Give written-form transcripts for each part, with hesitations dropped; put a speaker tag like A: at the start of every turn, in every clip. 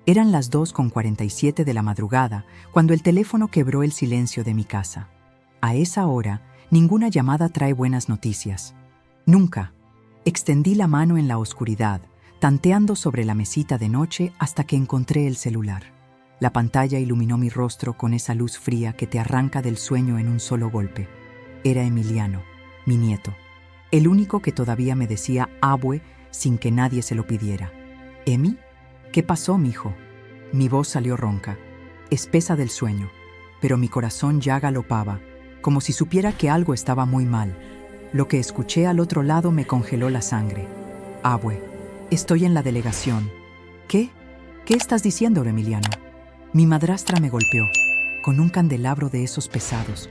A: Eran las 2:47 de la madrugada cuando el teléfono quebró el silencio de mi casa. A esa hora, ninguna llamada trae buenas noticias. Nunca. Extendí la mano en la oscuridad, tanteando sobre la mesita de noche hasta que encontré el celular. La pantalla iluminó mi rostro con esa luz fría que te arranca del sueño en un solo golpe. Era Emiliano, mi nieto, el único que todavía me decía abue sin que nadie se lo pidiera. ¿Emi? ¿Qué pasó, mijo? Mi voz salió ronca, espesa del sueño, pero mi corazón ya galopaba, como si supiera que algo estaba muy mal. Lo que escuché al otro lado me congeló la sangre. Abue, estoy en la delegación. ¿Qué? ¿Qué estás diciendo, Emiliano? Mi madrastra me golpeó, con un candelabro de esos pesados,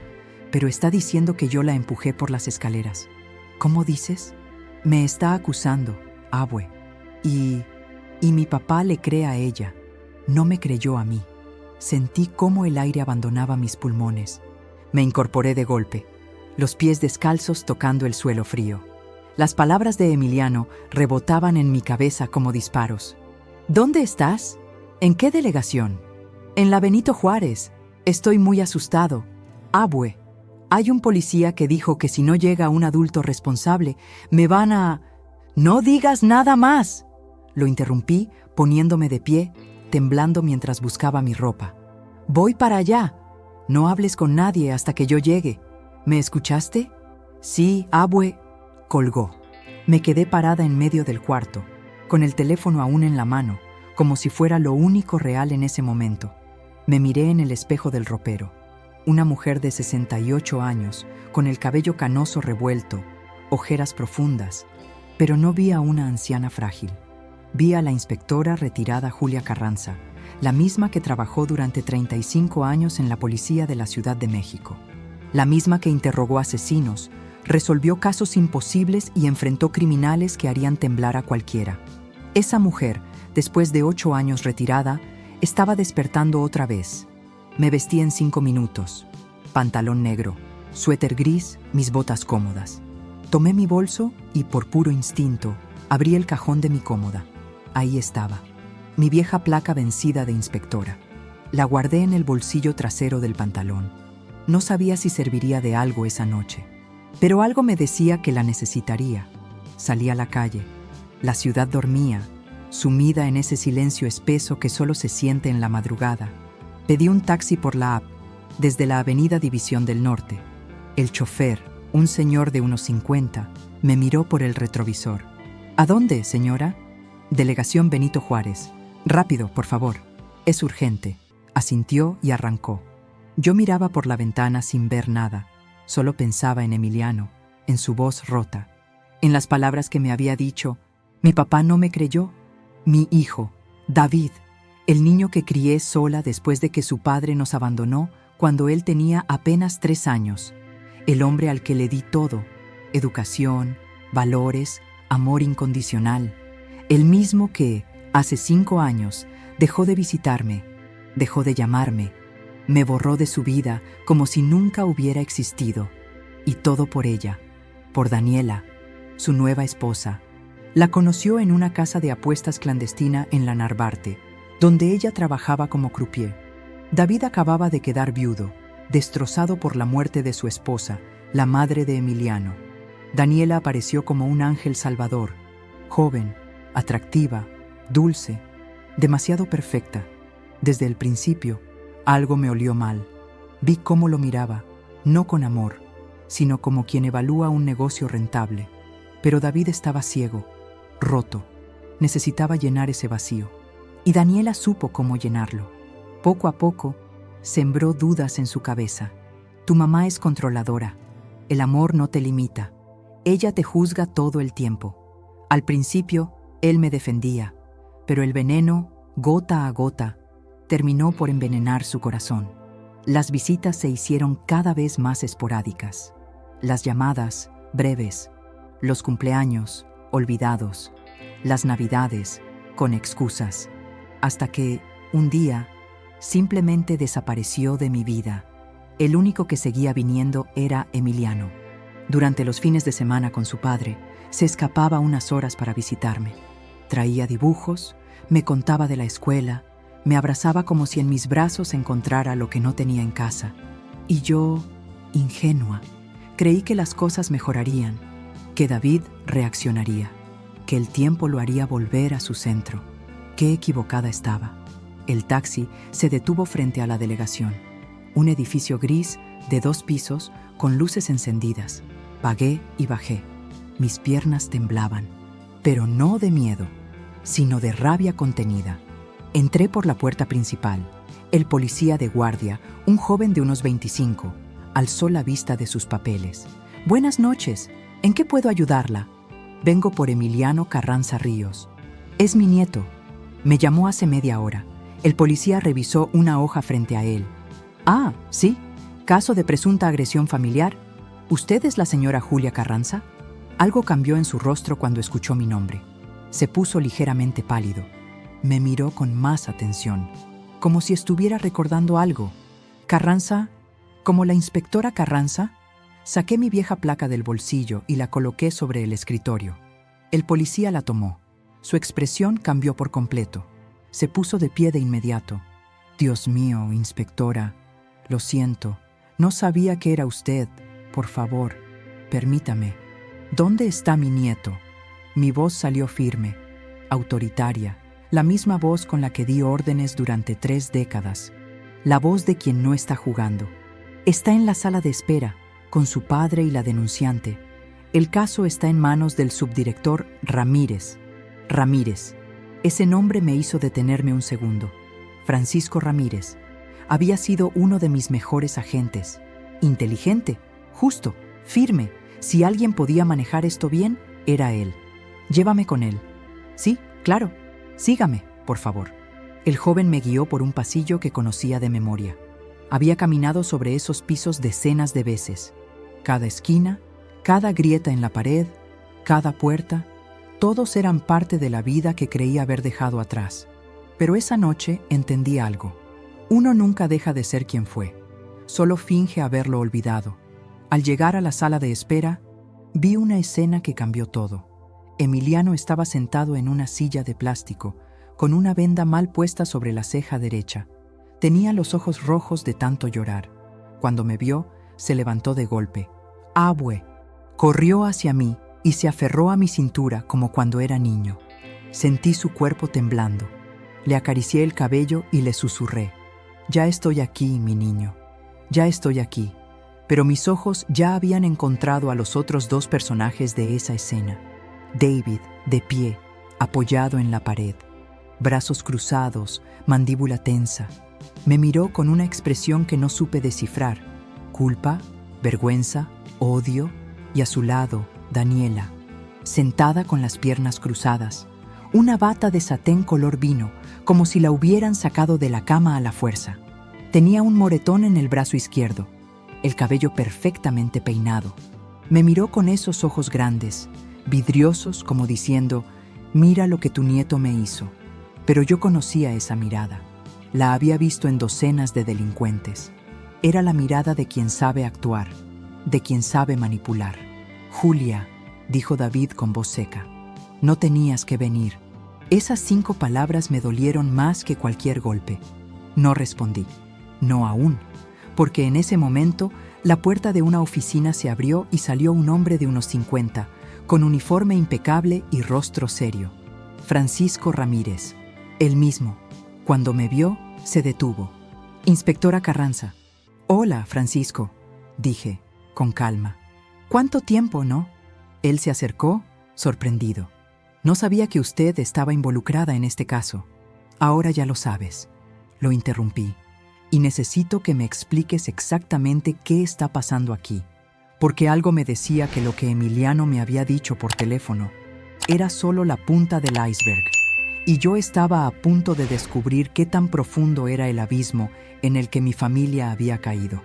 A: pero está diciendo que yo la empujé por las escaleras. ¿Cómo dices? Me está acusando, abue. Y mi papá le cree a ella. No me creyó a mí. Sentí cómo el aire abandonaba mis pulmones. Me incorporé de golpe, los pies descalzos tocando el suelo frío. Las palabras de Emiliano rebotaban en mi cabeza como disparos. ¿Dónde estás? ¿En qué delegación? En la Benito Juárez. Estoy muy asustado. Abue, hay un policía que dijo que si no llega un adulto responsable, me van a... ¡No digas nada más!, lo interrumpí, poniéndome de pie, temblando mientras buscaba mi ropa. Voy para allá. No hables con nadie hasta que yo llegue. ¿Me escuchaste? Sí, abue. Colgó. Me quedé parada en medio del cuarto, con el teléfono aún en la mano, como si fuera lo único real en ese momento. Me miré en el espejo del ropero. Una mujer de 68 años, con el cabello canoso revuelto, ojeras profundas, pero no vi a una anciana frágil. Vi a la inspectora retirada Julia Carranza, la misma que trabajó durante 35 años en la policía de la Ciudad de México. La misma que interrogó asesinos, resolvió casos imposibles y enfrentó criminales que harían temblar a cualquiera. Esa mujer, después de 8 años retirada, estaba despertando otra vez. Me vestí en 5 minutos. Pantalón negro, suéter gris, mis botas cómodas. Tomé mi bolso y, por puro instinto, abrí el cajón de mi cómoda. Ahí estaba, mi vieja placa vencida de inspectora. La guardé en el bolsillo trasero del pantalón. No sabía si serviría de algo esa noche, pero algo me decía que la necesitaría. Salí a la calle. La ciudad dormía, sumida en ese silencio espeso que solo se siente en la madrugada. Pedí un taxi por la app, desde la avenida División del Norte. El chofer, un señor de unos 50, me miró por el retrovisor. ¿A dónde, señora? Delegación Benito Juárez. Rápido, por favor. Es urgente. Asintió y arrancó. Yo miraba por la ventana sin ver nada. Solo pensaba en Emiliano, en su voz rota, en las palabras que me había dicho. Mi papá no me creyó. Mi hijo, David, el niño que crié sola después de que su padre nos abandonó cuando él tenía apenas 3 años. El hombre al que le di todo: educación, valores, amor incondicional. El mismo que, hace 5 años, dejó de visitarme, dejó de llamarme, me borró de su vida como si nunca hubiera existido. Y todo por ella, por Daniela, su nueva esposa. La conoció en una casa de apuestas clandestina en la Narvarte, donde ella trabajaba como croupier. David acababa de quedar viudo, destrozado por la muerte de su esposa, la madre de Emiliano. Daniela apareció como un ángel salvador, joven, atractiva, dulce, demasiado perfecta. Desde el principio, algo me olió mal. Vi cómo lo miraba, no con amor, sino como quien evalúa un negocio rentable. Pero David estaba ciego, roto. Necesitaba llenar ese vacío. Y Daniela supo cómo llenarlo. Poco a poco, sembró dudas en su cabeza. Tu mamá es controladora. El amor no te limita. Ella te juzga todo el tiempo. Al principio, él me defendía, pero el veneno, gota a gota, terminó por envenenar su corazón. Las visitas se hicieron cada vez más esporádicas. Las llamadas, breves. Los cumpleaños, olvidados. Las navidades, con excusas. Hasta que, un día, simplemente desapareció de mi vida. El único que seguía viniendo era Emiliano. Durante los fines de semana con su padre, se escapaba unas horas para visitarme. Traía dibujos, me contaba de la escuela, Me abrazaba como si en mis brazos encontrara lo que no tenía en casa. Y yo, ingenua, creí que las cosas mejorarían, que David reaccionaría, que el tiempo lo haría volver a su centro. Qué equivocada estaba. El taxi se detuvo frente a la delegación. Un edificio gris de 2 pisos con luces encendidas. Pagué y bajé. Mis piernas temblaban, pero no de miedo, sino de rabia contenida. Entré por la puerta principal. El policía de guardia, un joven de unos 25, alzó la vista de sus papeles. «Buenas noches. ¿En qué puedo ayudarla?» «Vengo por Emiliano Carranza Ríos. Es mi nieto. Me llamó hace media hora». El policía revisó una hoja frente a él. «Ah, sí. Caso de presunta agresión familiar. ¿Usted es la señora Julia Carranza?» Algo cambió en su rostro cuando escuchó mi nombre. Se puso ligeramente pálido. Me miró con más atención, como si estuviera recordando algo. «¿Carranza? ¿Como la inspectora Carranza?» Saqué mi vieja placa del bolsillo y la coloqué sobre el escritorio. El policía la tomó. Su expresión cambió por completo. Se puso de pie de inmediato. «Dios mío, inspectora, lo siento. No sabía que era usted. Por favor, permítame. ¿Dónde está mi nieto?» Mi voz salió firme, autoritaria, la misma voz con la que di órdenes durante 3 décadas. La voz de quien no está jugando. «Está en la sala de espera, con su padre y la denunciante. El caso está en manos del subdirector Ramírez». Ramírez. Ese nombre me hizo detenerme un segundo. Francisco Ramírez. Había sido uno de mis mejores agentes. Inteligente, justo, firme. Si alguien podía manejar esto bien, era él. «Llévame con él». «Sí, claro. Sígame, por favor». El joven me guió por un pasillo que conocía de memoria. Había caminado sobre esos pisos decenas de veces. Cada esquina, cada grieta en la pared, cada puerta, todos eran parte de la vida que creía haber dejado atrás. Pero esa noche entendí algo. Uno nunca deja de ser quien fue. Solo finge haberlo olvidado. Al llegar a la sala de espera, vi una escena que cambió todo. Emiliano estaba sentado en una silla de plástico, con una venda mal puesta sobre la ceja derecha. Tenía los ojos rojos de tanto llorar. Cuando me vio, se levantó de golpe. «Abue». Corrió hacia mí y se aferró a mi cintura como cuando era niño. Sentí su cuerpo temblando. Le acaricié el cabello y le susurré. «Ya estoy aquí, mi niño. Ya estoy aquí». Pero mis ojos ya habían encontrado a los otros 2 personajes de esa escena. David, de pie, apoyado en la pared. Brazos cruzados, mandíbula tensa. Me miró con una expresión que no supe descifrar. Culpa, vergüenza, odio, y a su lado, Daniela, sentada con las piernas cruzadas, una bata de satén color vino, como si la hubieran sacado de la cama a la fuerza. Tenía un moretón en el brazo izquierdo, el cabello perfectamente peinado. Me miró con esos ojos grandes, vidriosos, como diciendo, «Mira lo que tu nieto me hizo». Pero yo conocía esa mirada. La había visto en docenas de delincuentes. Era la mirada de quien sabe actuar, de quien sabe manipular. «Julia», dijo David con voz seca, «no tenías que venir». Esas 5 palabras me dolieron más que cualquier golpe. No respondí. No aún, porque en ese momento la puerta de una oficina se abrió y salió un hombre de unos 50, con uniforme impecable y rostro serio. Francisco Ramírez, el mismo. Cuando me vio, se detuvo. «Inspectora Carranza». «Hola, Francisco», dije, con calma. «¿Cuánto tiempo, no?» Él se acercó, sorprendido. «No sabía que usted estaba involucrada en este caso». «Ahora ya lo sabes», lo interrumpí. «Y necesito que me expliques exactamente qué está pasando aquí, porque algo me decía que lo que Emiliano me había dicho por teléfono era solo la punta del iceberg, y yo estaba a punto de descubrir qué tan profundo era el abismo en el que mi familia había caído».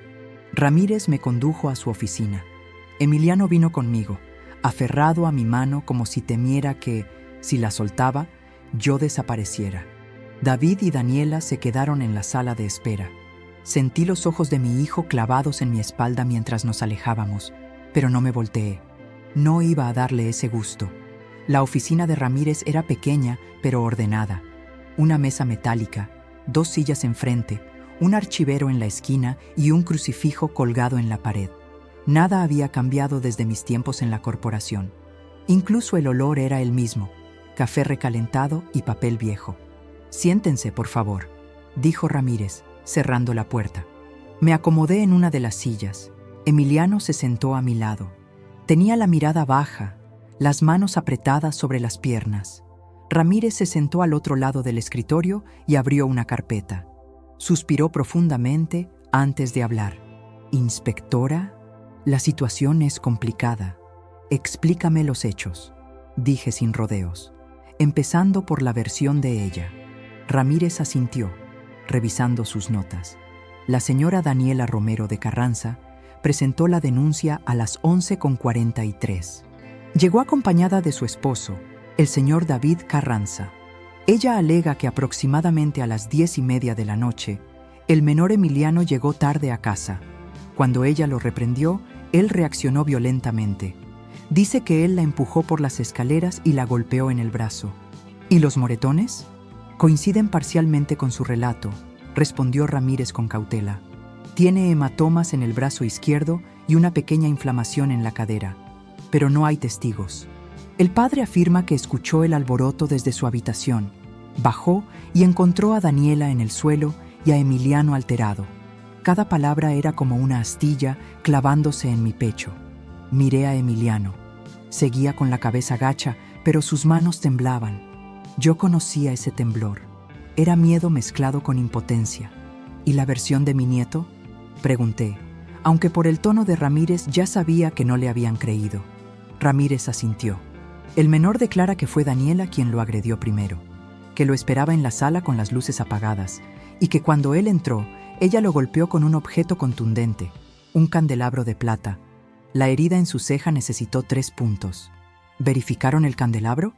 A: Ramírez me condujo a su oficina. Emiliano vino conmigo, aferrado a mi mano como si temiera que, si la soltaba, yo desapareciera. David y Daniela se quedaron en la sala de espera. Sentí los ojos de mi hijo clavados en mi espalda mientras nos alejábamos, pero no me volteé. No iba a darle ese gusto. La oficina de Ramírez era pequeña, pero ordenada. Una mesa metálica, 2 sillas enfrente, un archivero en la esquina y un crucifijo colgado en la pared. Nada había cambiado desde mis tiempos en la corporación. Incluso el olor era el mismo, café recalentado y papel viejo. «Siéntense, por favor», dijo Ramírez, cerrando la puerta. Me acomodé en una de las sillas. Emiliano se sentó a mi lado. Tenía la mirada baja, las manos apretadas sobre las piernas. Ramírez se sentó al otro lado del escritorio y abrió una carpeta. Suspiró profundamente antes de hablar. «Inspectora, la situación es complicada. Explícame los hechos», dije sin rodeos, empezando por la versión de ella. Ramírez asintió, revisando sus notas. La señora Daniela Romero de Carranza presentó la denuncia a las 11:43. Llegó acompañada de su esposo, el señor David Carranza. Ella alega que aproximadamente a las 10:30 de la noche, el menor Emiliano llegó tarde a casa. Cuando ella lo reprendió, él reaccionó violentamente. Dice que él la empujó por las escaleras y la golpeó en el brazo. ¿Y los moretones? Coinciden parcialmente con su relato, respondió Ramírez con cautela. Tiene hematomas en el brazo izquierdo y una pequeña inflamación en la cadera, pero no hay testigos. El padre afirma que escuchó el alboroto desde su habitación, bajó y encontró a Daniela en el suelo y a Emiliano alterado. Cada palabra era como una astilla clavándose en mi pecho. Miré a Emiliano. Seguía con la cabeza gacha, pero sus manos temblaban. Yo conocía ese temblor. Era miedo mezclado con impotencia. ¿Y la versión de mi nieto?, pregunté, aunque por el tono de Ramírez ya sabía que no le habían creído. Ramírez asintió. El menor declara que fue Daniela quien lo agredió primero, que lo esperaba en la sala con las luces apagadas y que cuando él entró, ella lo golpeó con un objeto contundente, un candelabro de plata. La herida en su ceja necesitó 3 puntos. ¿Verificaron el candelabro?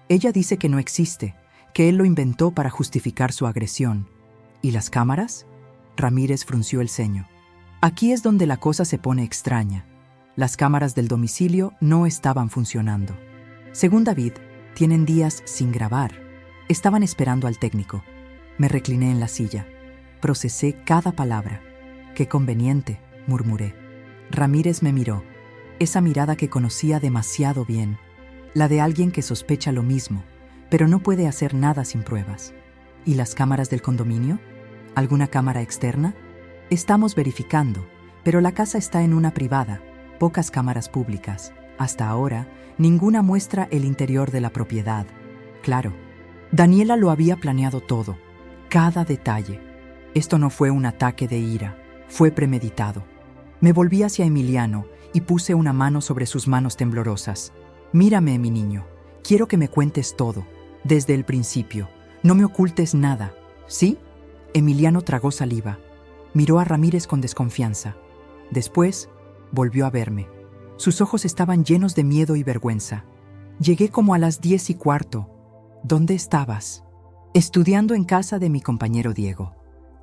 A: Ella dice que no existe, que él lo inventó para justificar su agresión. ¿Y las cámaras? Ramírez frunció el ceño. Aquí es donde la cosa se pone extraña. Las cámaras del domicilio no estaban funcionando. Según David, tienen días sin grabar. Estaban esperando al técnico. Me recliné en la silla. Procesé cada palabra. «Qué conveniente», murmuré. Ramírez me miró. Esa mirada que conocía demasiado bien. La de alguien que sospecha lo mismo, pero no puede hacer nada sin pruebas. ¿Y las cámaras del condominio? ¿Alguna cámara externa? Estamos verificando, pero la casa está en una privada, pocas cámaras públicas. Hasta ahora, ninguna muestra el interior de la propiedad. Claro, Daniela lo había planeado todo, cada detalle. Esto no fue un ataque de ira, fue premeditado. Me volví hacia Emiliano y puse una mano sobre sus manos temblorosas. «Mírame, mi niño, quiero que me cuentes todo, desde el principio. No me ocultes nada, ¿sí?» Emiliano tragó saliva. Miró a Ramírez con desconfianza. Después, volvió a verme. Sus ojos estaban llenos de miedo y vergüenza. Llegué como a las 10:15. ¿Dónde estabas? Estudiando en casa de mi compañero Diego.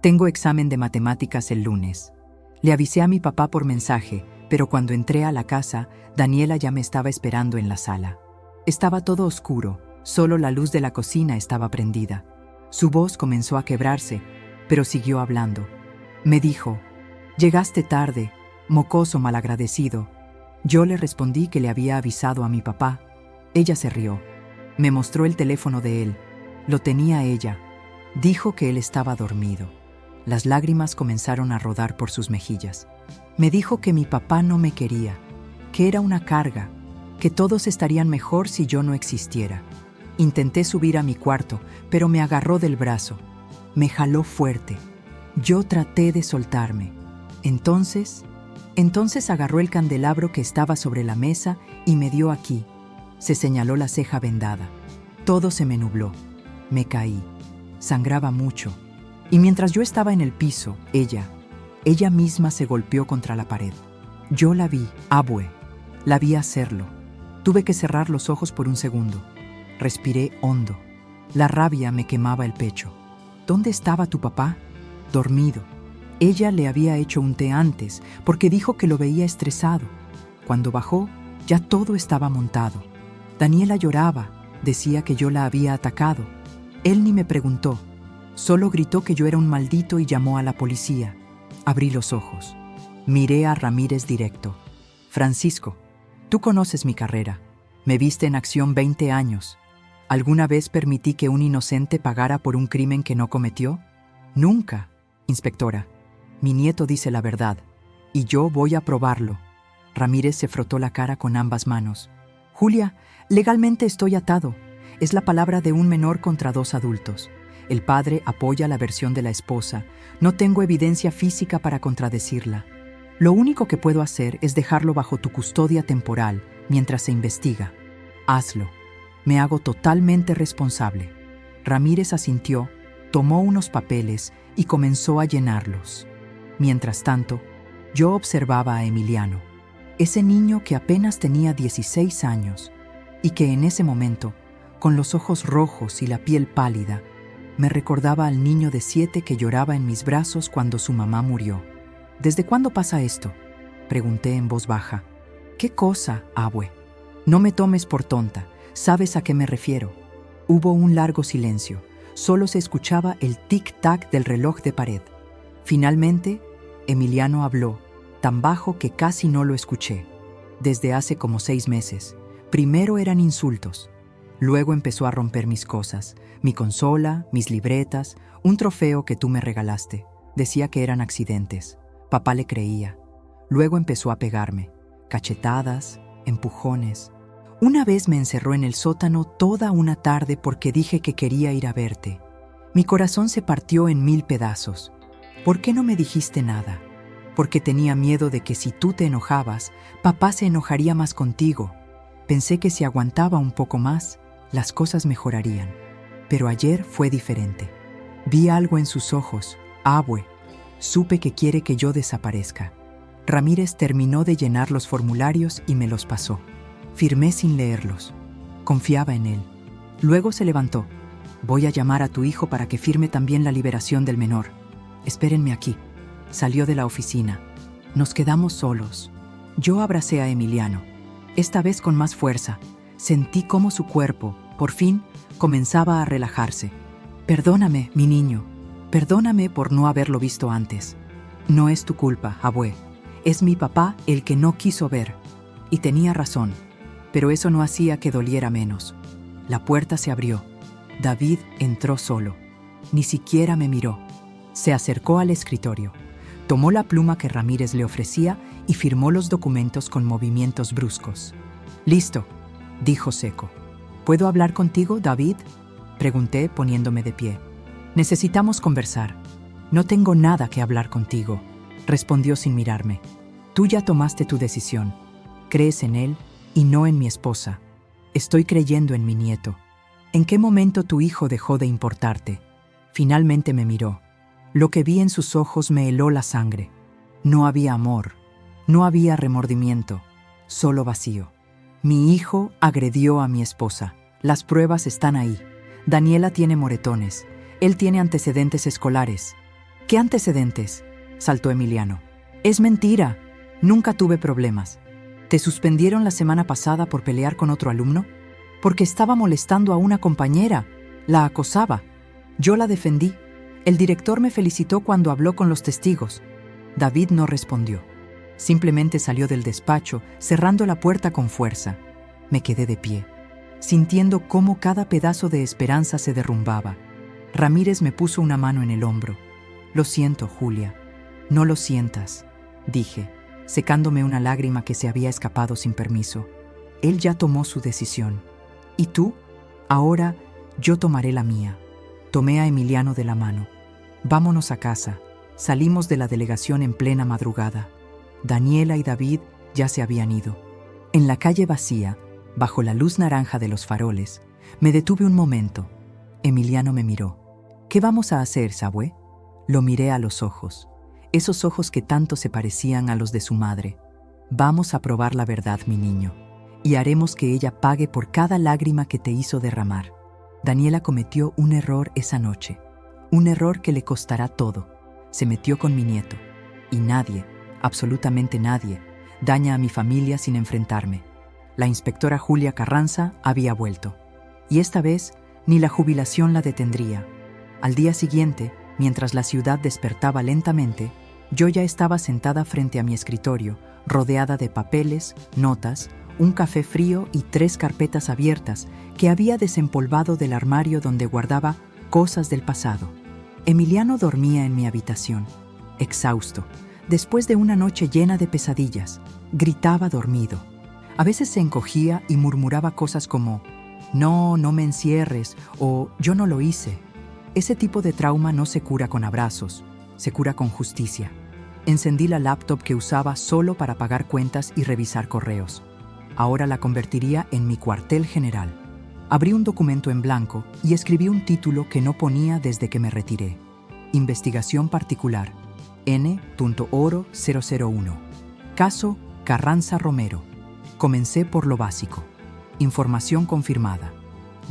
A: Tengo examen de matemáticas el lunes. Le avisé a mi papá por mensaje, pero cuando entré a la casa, Daniela ya me estaba esperando en la sala. Estaba todo oscuro, solo la luz de la cocina estaba prendida. Su voz comenzó a quebrarse, pero siguió hablando. Me dijo, «Llegaste tarde, mocoso malagradecido». Yo le respondí que le había avisado a mi papá. Ella se rió. Me mostró el teléfono de él. Lo tenía ella. Dijo que él estaba dormido. Las lágrimas comenzaron a rodar por sus mejillas. Me dijo que mi papá no me quería, que era una carga, que todos estarían mejor si yo no existiera. Intenté subir a mi cuarto, pero me agarró del brazo. Me jaló fuerte. Yo traté de soltarme. Entonces agarró el candelabro que estaba sobre la mesa y me dio aquí. Se señaló la ceja vendada. Todo se me nubló. Me caí. Sangraba mucho. Y mientras yo estaba en el piso, ella misma se golpeó contra la pared. Yo la vi, abue. La vi hacerlo. Tuve que cerrar los ojos por un segundo. Respiré hondo. La rabia me quemaba el pecho. ¿Dónde estaba tu papá? Dormido. Ella le había hecho un té antes, porque dijo que lo veía estresado. Cuando bajó, ya todo estaba montado. Daniela lloraba, decía que yo la había atacado. Él ni me preguntó. Solo gritó que yo era un maldito y llamó a la policía. Abrí los ojos. Miré a Ramírez directo. Francisco, tú conoces mi carrera. Me viste en acción 20 años. ¿Alguna vez permití que un inocente pagara por un crimen que no cometió? Nunca, inspectora. Mi nieto dice la verdad, y yo voy a probarlo. Ramírez se frotó la cara con ambas manos. Julia, legalmente estoy atado. Es la palabra de un menor contra 2 adultos. El padre apoya la versión de la esposa. No tengo evidencia física para contradecirla. Lo único que puedo hacer es dejarlo bajo tu custodia temporal mientras se investiga. Hazlo. Me hago totalmente responsable. Ramírez asintió, tomó unos papeles y comenzó a llenarlos. Mientras tanto, yo observaba a Emiliano, ese niño que apenas tenía 16 años y que en ese momento, con los ojos rojos y la piel pálida, me recordaba al niño de 7 que lloraba en mis brazos cuando su mamá murió. ¿Desde cuándo pasa esto?, pregunté en voz baja. ¿Qué cosa, abue? No me tomes por tonta, sabes a qué me refiero. Hubo un largo silencio, solo se escuchaba el tic-tac del reloj de pared. Finalmente, Emiliano habló, tan bajo que casi no lo escuché. Desde hace como 6 meses. Primero eran insultos. Luego empezó a romper mis cosas, mi consola, mis libretas, un trofeo que tú me regalaste. Decía que eran accidentes. Papá le creía. Luego empezó a pegarme. Cachetadas, empujones. Una vez me encerró en el sótano toda una tarde porque dije que quería ir a verte. Mi corazón se partió en 1000 pedazos. ¿Por qué no me dijiste nada? Porque tenía miedo de que si tú te enojabas, papá se enojaría más contigo. Pensé que si aguantaba un poco más, las cosas mejorarían. Pero ayer fue diferente. Vi algo en sus ojos, abue. Supe que quiere que yo desaparezca. Ramírez terminó de llenar los formularios y me los pasó. Firmé sin leerlos. Confiaba en él. Luego se levantó. Voy a llamar a tu hijo para que firme también la liberación del menor. Espérenme aquí. Salió de la oficina. Nos quedamos solos. Yo abracé a Emiliano. Esta vez con más fuerza. Sentí cómo su cuerpo, por fin, comenzaba a relajarse. Perdóname, mi niño. Perdóname por no haberlo visto antes. No es tu culpa, abue. Es mi papá el que no quiso ver. Y tenía razón. Pero eso no hacía que doliera menos. La puerta se abrió. David entró solo. Ni siquiera me miró. Se acercó al escritorio. Tomó la pluma que Ramírez le ofrecía y firmó los documentos con movimientos bruscos. «Listo», dijo seco. «¿Puedo hablar contigo, David?», pregunté poniéndome de pie. «Necesitamos conversar». «No tengo nada que hablar contigo», respondió sin mirarme. «Tú ya tomaste tu decisión. Crees en él y no en mi esposa. Estoy creyendo en mi nieto. ¿En qué momento tu hijo dejó de importarte?». Finalmente me miró. Lo que vi en sus ojos me heló la sangre. No había amor, no había remordimiento, solo vacío. Mi hijo agredió a mi esposa. Las pruebas están ahí. Daniela tiene moretones. Él tiene antecedentes escolares. ¿Qué antecedentes?, saltó Emiliano. Es mentira. Nunca tuve problemas. ¿Te suspendieron la semana pasada por pelear con otro alumno? Porque estaba molestando a una compañera. La acosaba. Yo la defendí. El director me felicitó cuando habló con los testigos. David no respondió. Simplemente salió del despacho, cerrando la puerta con fuerza. Me quedé de pie, sintiendo cómo cada pedazo de esperanza se derrumbaba. Ramírez me puso una mano en el hombro. «Lo siento, Julia». «No lo sientas», dije, secándome una lágrima que se había escapado sin permiso. Él ya tomó su decisión. ¿Y tú? Ahora yo tomaré la mía. Tomé a Emiliano de la mano. Vámonos a casa. Salimos de la delegación en plena madrugada. Daniela y David ya se habían ido. En la calle vacía, bajo la luz naranja de los faroles, me detuve un momento. Emiliano me miró. «¿Qué vamos a hacer, Sabue?». Lo miré a los ojos, esos ojos que tanto se parecían a los de su madre. «Vamos a probar la verdad, mi niño, y haremos que ella pague por cada lágrima que te hizo derramar. Daniela cometió un error esa noche, un error que le costará todo. Se metió con mi nieto, y nadie, absolutamente nadie, daña a mi familia sin enfrentarme. La inspectora Julia Carranza había vuelto, y esta vez ni la jubilación la detendría. Al día siguiente, mientras la ciudad despertaba lentamente, yo ya estaba sentada frente a mi escritorio, rodeada de papeles, notas, un café frío y 3 carpetas abiertas que había desempolvado del armario donde guardaba cosas del pasado. Emiliano dormía en mi habitación, exhausto, después de una noche llena de pesadillas. Gritaba dormido. A veces se encogía y murmuraba cosas como «No, no me encierres» o «Yo no lo hice». Ese tipo de trauma no se cura con abrazos, se cura con justicia. Encendí la laptop que usaba solo para pagar cuentas y revisar correos. Ahora la convertiría en mi cuartel general. Abrí un documento en blanco y escribí un título que no ponía desde que me retiré. Investigación particular. N.Oro 001. Caso Carranza Romero. Comencé por lo básico. Información confirmada.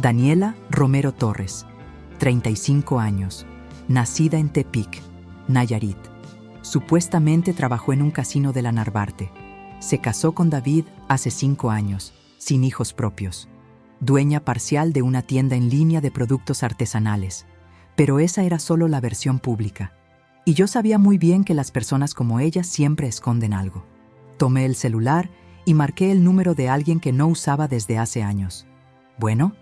A: Daniela Romero Torres, 35 años, nacida en Tepic, Nayarit. Supuestamente trabajó en un casino de la Narvarte. Se casó con David hace 5 años, sin hijos propios. Dueña parcial de una tienda en línea de productos artesanales. Pero esa era solo la versión pública. Y yo sabía muy bien que las personas como ella siempre esconden algo. Tomé el celular y marqué el número de alguien que no usaba desde hace años. «Bueno»,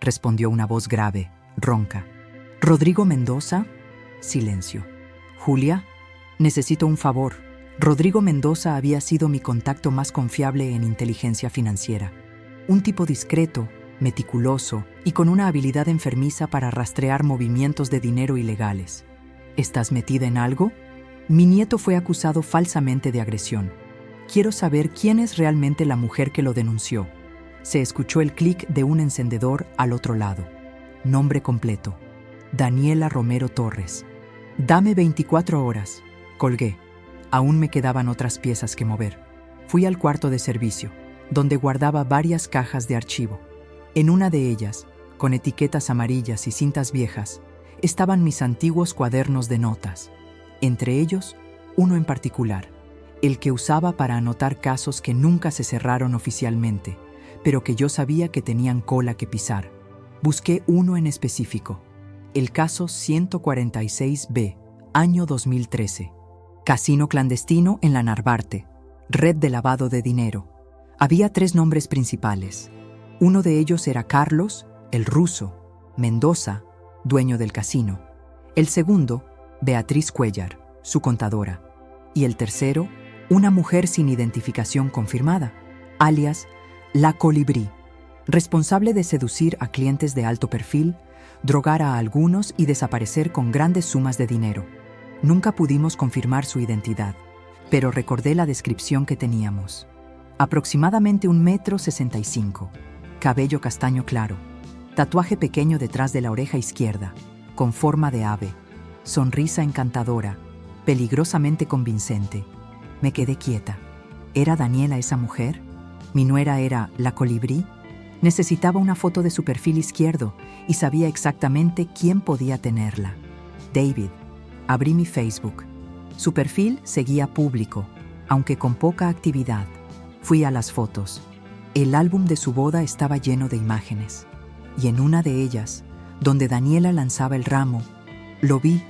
A: respondió una voz grave, ronca. «¿Rodrigo Mendoza?» Silencio. «Julia, necesito un favor». Rodrigo Mendoza había sido mi contacto más confiable en inteligencia financiera. Un tipo discreto, meticuloso y con una habilidad enfermiza para rastrear movimientos de dinero ilegales. ¿Estás metida en algo? Mi nieto fue acusado falsamente de agresión. Quiero saber quién es realmente la mujer que lo denunció. Se escuchó el clic de un encendedor al otro lado. Nombre completo: Daniela Romero Torres. «Dame 24 horas». Colgué. Aún me quedaban otras piezas que mover. Fui al cuarto de servicio, donde guardaba varias cajas de archivo. En una de ellas, con etiquetas amarillas y cintas viejas, estaban mis antiguos cuadernos de notas. Entre ellos, uno en particular, el que usaba para anotar casos que nunca se cerraron oficialmente, pero que yo sabía que tenían cola que pisar. Busqué uno en específico, el caso 146B, año 2013. Casino clandestino en la Narvarte, red de lavado de dinero. Había 3 nombres principales. Uno de ellos era Carlos, el ruso, Mendoza, dueño del casino. El segundo, Beatriz Cuellar, su contadora. Y el tercero, una mujer sin identificación confirmada, alias La Colibrí, responsable de seducir a clientes de alto perfil, drogar a algunos y desaparecer con grandes sumas de dinero. Nunca pudimos confirmar su identidad, pero recordé la descripción que teníamos. Aproximadamente 1,65 m, cabello castaño claro, tatuaje pequeño detrás de la oreja izquierda, con forma de ave, sonrisa encantadora, peligrosamente convincente. Me quedé quieta. ¿Era Daniela esa mujer? ¿Mi nuera era La Colibrí? Necesitaba una foto de su perfil izquierdo y sabía exactamente quién podía tenerla. David. Abrí mi Facebook. Su perfil seguía público, aunque con poca actividad. Fui a las fotos. El álbum de su boda estaba lleno de imágenes. Y en una de ellas, donde Daniela lanzaba el ramo, lo vi,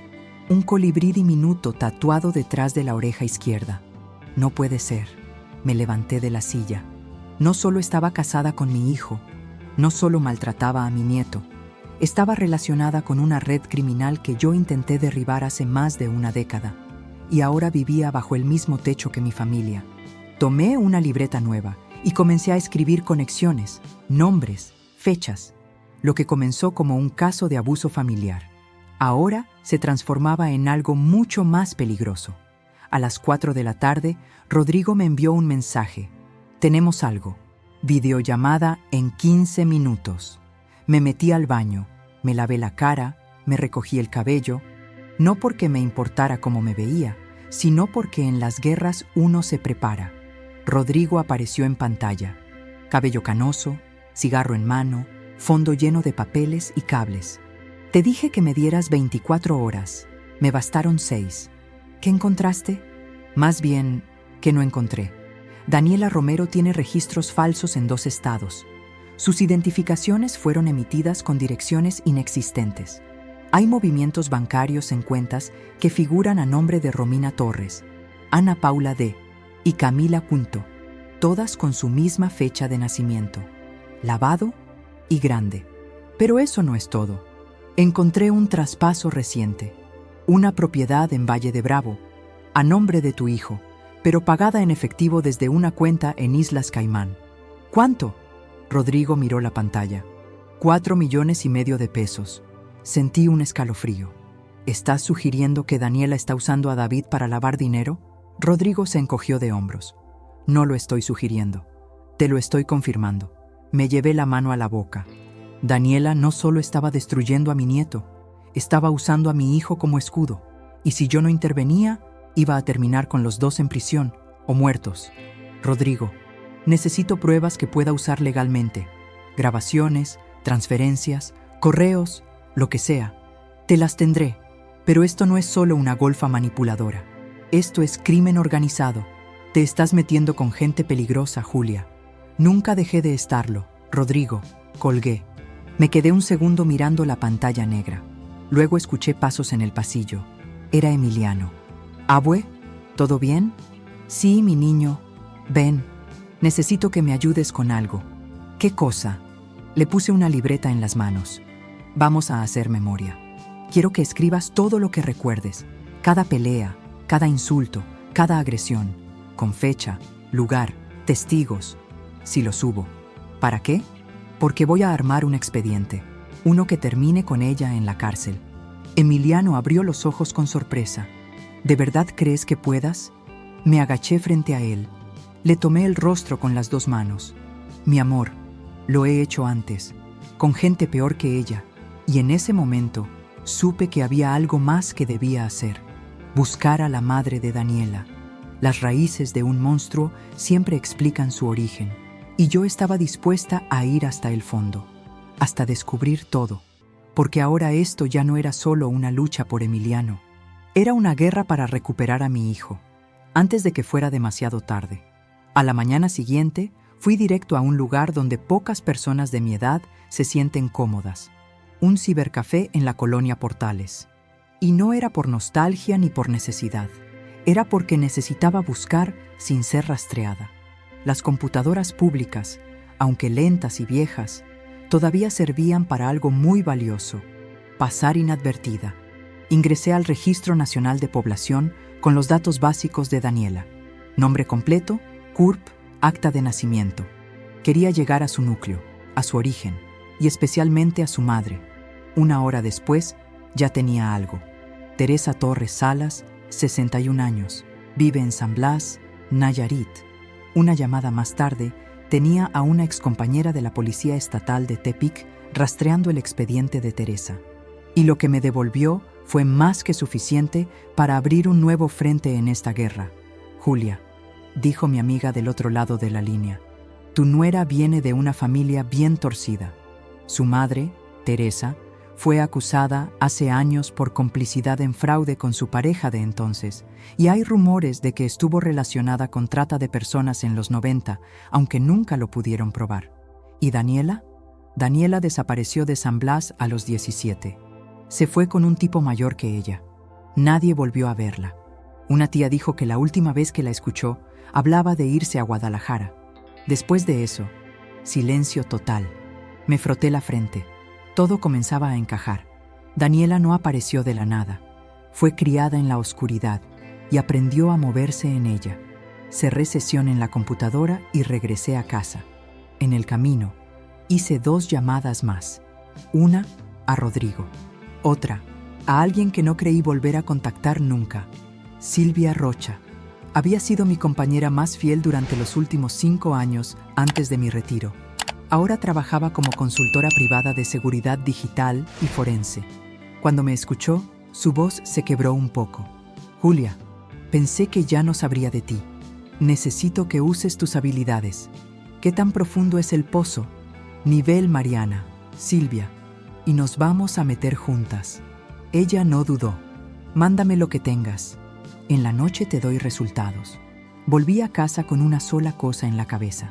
A: un colibrí diminuto tatuado detrás de la oreja izquierda. No puede ser. Me levanté de la silla. No solo estaba casada con mi hijo, no solo maltrataba a mi nieto, estaba relacionada con una red criminal que yo intenté derribar hace más de una década, y ahora vivía bajo el mismo techo que mi familia. Tomé una libreta nueva y comencé a escribir conexiones, nombres, fechas. Lo que comenzó como un caso de abuso familiar, ahora se transformaba en algo mucho más peligroso. A las 4 de la tarde, Rodrigo me envió un mensaje. «Tenemos algo. Videollamada en 15 minutos». Me metí al baño, me lavé la cara, me recogí el cabello, no porque me importara cómo me veía, sino porque en las guerras uno se prepara. Rodrigo apareció en pantalla. Cabello canoso, cigarro en mano, fondo lleno de papeles y cables. «Te dije que me dieras 24 horas. Me bastaron 6. ¿Qué encontraste?» Más bien, ¿qué no encontré? Daniela Romero tiene registros falsos en 2 estados. Sus identificaciones fueron emitidas con direcciones inexistentes. Hay movimientos bancarios en cuentas que figuran a nombre de Romina Torres, Ana Paula D. y Camila Punto, todas con su misma fecha de nacimiento, lavado y grande. Pero eso no es todo. Encontré un traspaso reciente, una propiedad en Valle de Bravo, a nombre de tu hijo, pero pagada en efectivo desde una cuenta en Islas Caimán. ¿Cuánto? Rodrigo miró la pantalla. 4,5 millones de pesos. Sentí un escalofrío. ¿Estás sugiriendo que Daniela está usando a David para lavar dinero? Rodrigo se encogió de hombros. No lo estoy sugiriendo. Te lo estoy confirmando. Me llevé la mano a la boca. Daniela no solo estaba destruyendo a mi nieto, estaba usando a mi hijo como escudo. Y si yo no intervenía, iba a terminar con los dos en prisión o muertos. Rodrigo, necesito pruebas que pueda usar legalmente. Grabaciones, transferencias, correos, lo que sea. Te las tendré, pero esto no es solo una golfa manipuladora. Esto es crimen organizado. Te estás metiendo con gente peligrosa, Julia. Nunca dejé de estarlo, Rodrigo. Colgué. Me quedé un segundo mirando la pantalla negra. Luego escuché pasos en el pasillo. Era Emiliano. ¿Abue? ¿Todo bien? Sí, mi niño. Ven. Necesito que me ayudes con algo. ¿Qué cosa? Le puse una libreta en las manos. Vamos a hacer memoria. Quiero que escribas todo lo que recuerdes. Cada pelea, cada insulto, cada agresión. Con fecha, lugar, testigos. Si los hubo. ¿Para qué? Porque voy a armar un expediente. Uno que termine con ella en la cárcel. Emiliano abrió los ojos con sorpresa. ¿De verdad crees que puedas? Me agaché frente a él. Le tomé el rostro con las 2 manos. Mi amor, lo he hecho antes, con gente peor que ella, y en ese momento supe que había algo más que debía hacer. Buscar a la madre de Daniela. Las raíces de un monstruo siempre explican su origen, y yo estaba dispuesta a ir hasta el fondo, hasta descubrir todo, porque ahora esto ya no era solo una lucha por Emiliano. Era una guerra para recuperar a mi hijo, antes de que fuera demasiado tarde. A la mañana siguiente, fui directo a un lugar donde pocas personas de mi edad se sienten cómodas. Un cibercafé en la colonia Portales. Y no era por nostalgia ni por necesidad. Era porque necesitaba buscar sin ser rastreada. Las computadoras públicas, aunque lentas y viejas, todavía servían para algo muy valioso: pasar inadvertida. Ingresé al Registro Nacional de Población con los datos básicos de Daniela. Nombre completo, CURP, acta de nacimiento. Quería llegar a su núcleo, a su origen, y especialmente a su madre. 1 hora después, ya tenía algo. Teresa Torres Salas, 61 años, vive en San Blas, Nayarit. Una llamada más tarde, tenía a una excompañera de la Policía Estatal de Tepic rastreando el expediente de Teresa. Y lo que me devolvió fue más que suficiente para abrir un nuevo frente en esta guerra. Julia, dijo mi amiga del otro lado de la línea, tu nuera viene de una familia bien torcida. Su madre, Teresa, fue acusada hace años por complicidad en fraude con su pareja de entonces, y hay rumores de que estuvo relacionada con trata de personas en los 90, aunque nunca lo pudieron probar. ¿Y Daniela? Daniela desapareció de San Blas a los 17. Se fue con un tipo mayor que ella. Nadie volvió a verla. Una tía dijo que la última vez que la escuchó, hablaba de irse a Guadalajara. Después de eso, silencio total. Me froté la frente. Todo comenzaba a encajar. Daniela no apareció de la nada. Fue criada en la oscuridad y aprendió a moverse en ella. Cerré sesión en la computadora y regresé a casa. En el camino, hice 2 llamadas más. Una, a Rodrigo. Otra, a alguien que no creí volver a contactar nunca. Silvia Rocha. Había sido mi compañera más fiel durante los últimos 5 años antes de mi retiro. Ahora trabajaba como consultora privada de seguridad digital y forense. Cuando me escuchó, su voz se quebró un poco. Julia, pensé que ya no sabría de ti. Necesito que uses tus habilidades. ¿Qué tan profundo es el pozo? Nivel Mariana, Silvia. Y nos vamos a meter juntas. Ella no dudó. Mándame lo que tengas. En la noche te doy resultados. Volví a casa con una sola cosa en la cabeza.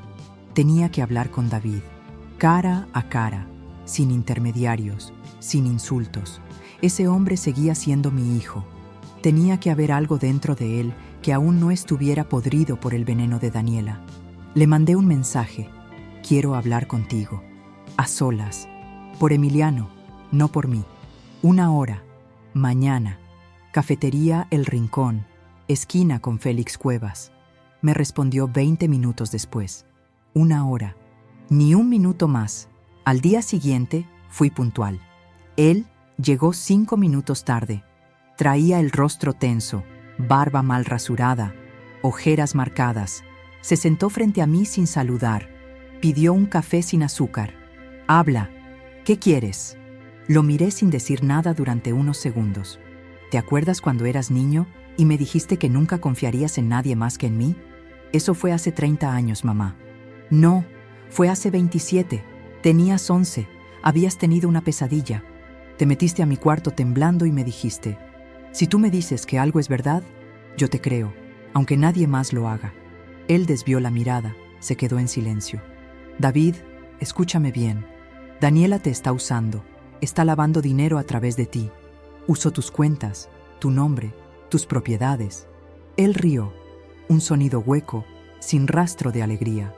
A: Tenía que hablar con David, cara a cara, sin intermediarios, sin insultos. Ese hombre seguía siendo mi hijo. Tenía que haber algo dentro de él que aún no estuviera podrido por el veneno de Daniela. Le mandé un mensaje. Quiero hablar contigo. A solas. Por Emiliano, no por mí. 1 hora. Mañana. Cafetería El Rincón. Esquina con Félix Cuevas. Me respondió 20 minutos después. 1 hora. Ni un minuto más. Al día siguiente fui puntual. Él llegó 5 minutos tarde. Traía el rostro tenso, barba mal rasurada, ojeras marcadas. Se sentó frente a mí sin saludar. Pidió un café sin azúcar. Habla. ¿Qué quieres? Lo miré sin decir nada durante unos segundos. ¿Te acuerdas cuando eras niño y me dijiste que nunca confiarías en nadie más que en mí? Eso fue hace 30 años, mamá. No, fue hace 27. Tenías 11. Habías tenido una pesadilla. Te metiste a mi cuarto temblando y me dijiste: si tú me dices que algo es verdad, yo te creo, aunque nadie más lo haga. Él desvió la mirada, se quedó en silencio. David, escúchame bien. Daniela te está usando, está lavando dinero a través de ti. Usó tus cuentas, tu nombre, tus propiedades. Él rió, un sonido hueco, sin rastro de alegría.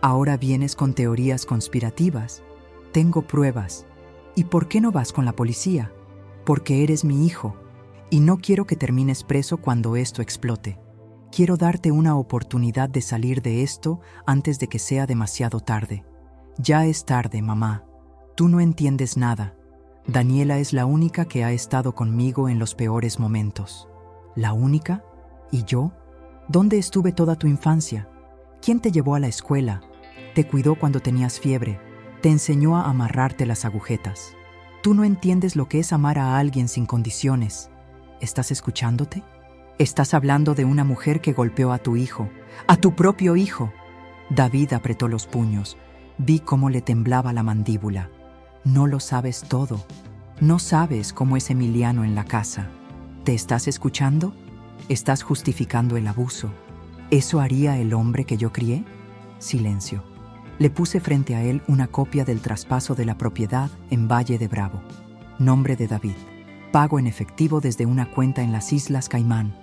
A: Ahora vienes con teorías conspirativas. Tengo pruebas. ¿Y por qué no vas con la policía? Porque eres mi hijo. Y no quiero que termines preso cuando esto explote. Quiero darte una oportunidad de salir de esto antes de que sea demasiado tarde. Ya es tarde, mamá. Tú no entiendes nada. Daniela es la única que ha estado conmigo en los peores momentos. ¿La única? ¿Y yo? ¿Dónde estuve toda tu infancia? ¿Quién te llevó a la escuela? Te cuidó cuando tenías fiebre. Te enseñó a amarrarte las agujetas. Tú no entiendes lo que es amar a alguien sin condiciones. ¿Estás escuchándote? Estás hablando de una mujer que golpeó a tu hijo, a tu propio hijo. David apretó los puños. Vi cómo le temblaba la mandíbula. No lo sabes todo. No sabes cómo es Emiliano en la casa. ¿Te estás escuchando? Estás justificando el abuso. ¿Eso haría el hombre que yo crié? Silencio. Le puse frente a él una copia del traspaso de la propiedad en Valle de Bravo. Nombre de David. Pago en efectivo desde una cuenta en las Islas Caimán.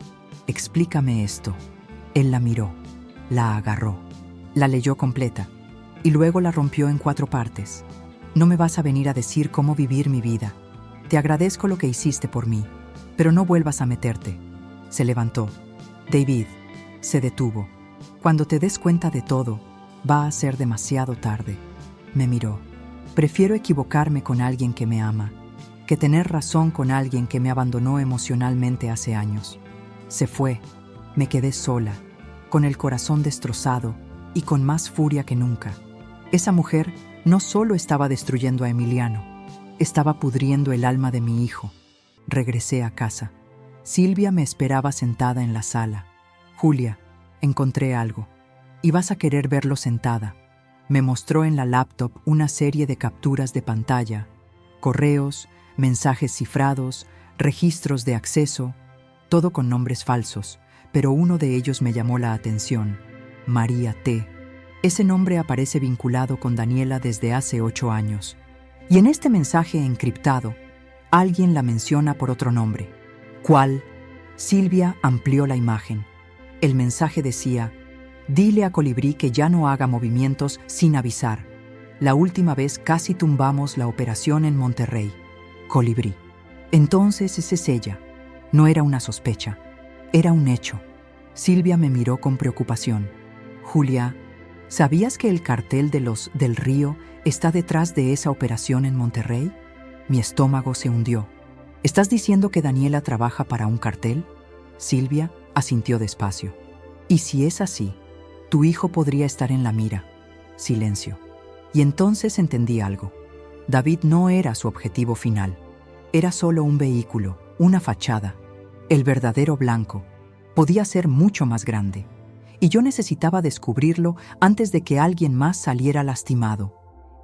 A: Explícame esto. Él la miró, la agarró, la leyó completa y luego la rompió en 4 partes. No me vas a venir a decir cómo vivir mi vida. Te agradezco lo que hiciste por mí, pero no vuelvas a meterte. Se levantó. David se detuvo. Cuando te des cuenta de todo, va a ser demasiado tarde. Me miró. Prefiero equivocarme con alguien que me ama que tener razón con alguien que me abandonó emocionalmente hace años. Se fue. Me quedé sola, con el corazón destrozado y con más furia que nunca. Esa mujer no solo estaba destruyendo a Emiliano, estaba pudriendo el alma de mi hijo. Regresé a casa. Silvia me esperaba sentada en la sala. Julia, encontré algo. Y vas a querer verlo sentada. Me mostró en la laptop una serie de capturas de pantalla, correos, mensajes cifrados, registros de acceso, todo con nombres falsos, pero uno de ellos me llamó la atención: María T. Ese nombre aparece vinculado con Daniela desde hace 8 años. Y en este mensaje encriptado, alguien la menciona por otro nombre. ¿Cuál? Silvia amplió la imagen. El mensaje decía: dile a Colibrí que ya no haga movimientos sin avisar. La última vez casi tumbamos la operación en Monterrey. Colibrí. Entonces esa es ella. No era una sospecha, era un hecho. Silvia me miró con preocupación. Julia, ¿sabías que el cartel de los del Río está detrás de esa operación en Monterrey? Mi estómago se hundió. ¿Estás diciendo que Daniela trabaja para un cartel? Silvia asintió despacio. ¿Y si es así? Tu hijo podría estar en la mira. Silencio. Y entonces entendí algo. David no era su objetivo final. Era solo un vehículo, una fachada. El verdadero blanco podía ser mucho más grande. Y yo necesitaba descubrirlo antes de que alguien más saliera lastimado.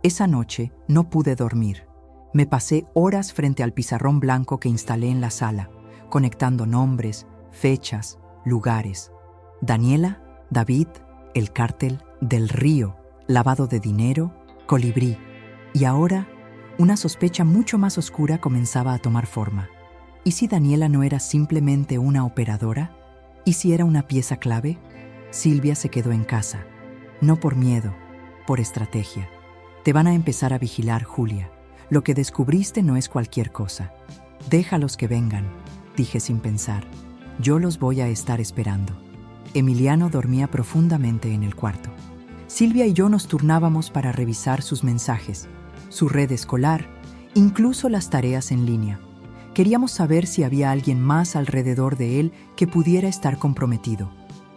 A: Esa noche no pude dormir. Me pasé horas frente al pizarrón blanco que instalé en la sala, conectando nombres, fechas, lugares. Daniela, David, el cártel del Río, lavado de dinero, Colibrí. Y ahora, Una sospecha mucho más oscura comenzaba a tomar forma. ¿Y si Daniela no era simplemente una operadora? ¿Y si era una pieza clave? Silvia se quedó en casa. No por miedo, por estrategia. Te van a empezar a vigilar, Julia. Lo que descubriste no es cualquier cosa. Déjalos que vengan, dije sin pensar. Yo los voy a estar esperando. Emiliano dormía profundamente en el cuarto. Silvia y yo nos turnábamos para revisar sus mensajes, su red escolar, incluso las tareas en línea. Queríamos saber si había alguien más alrededor de él que pudiera estar comprometido.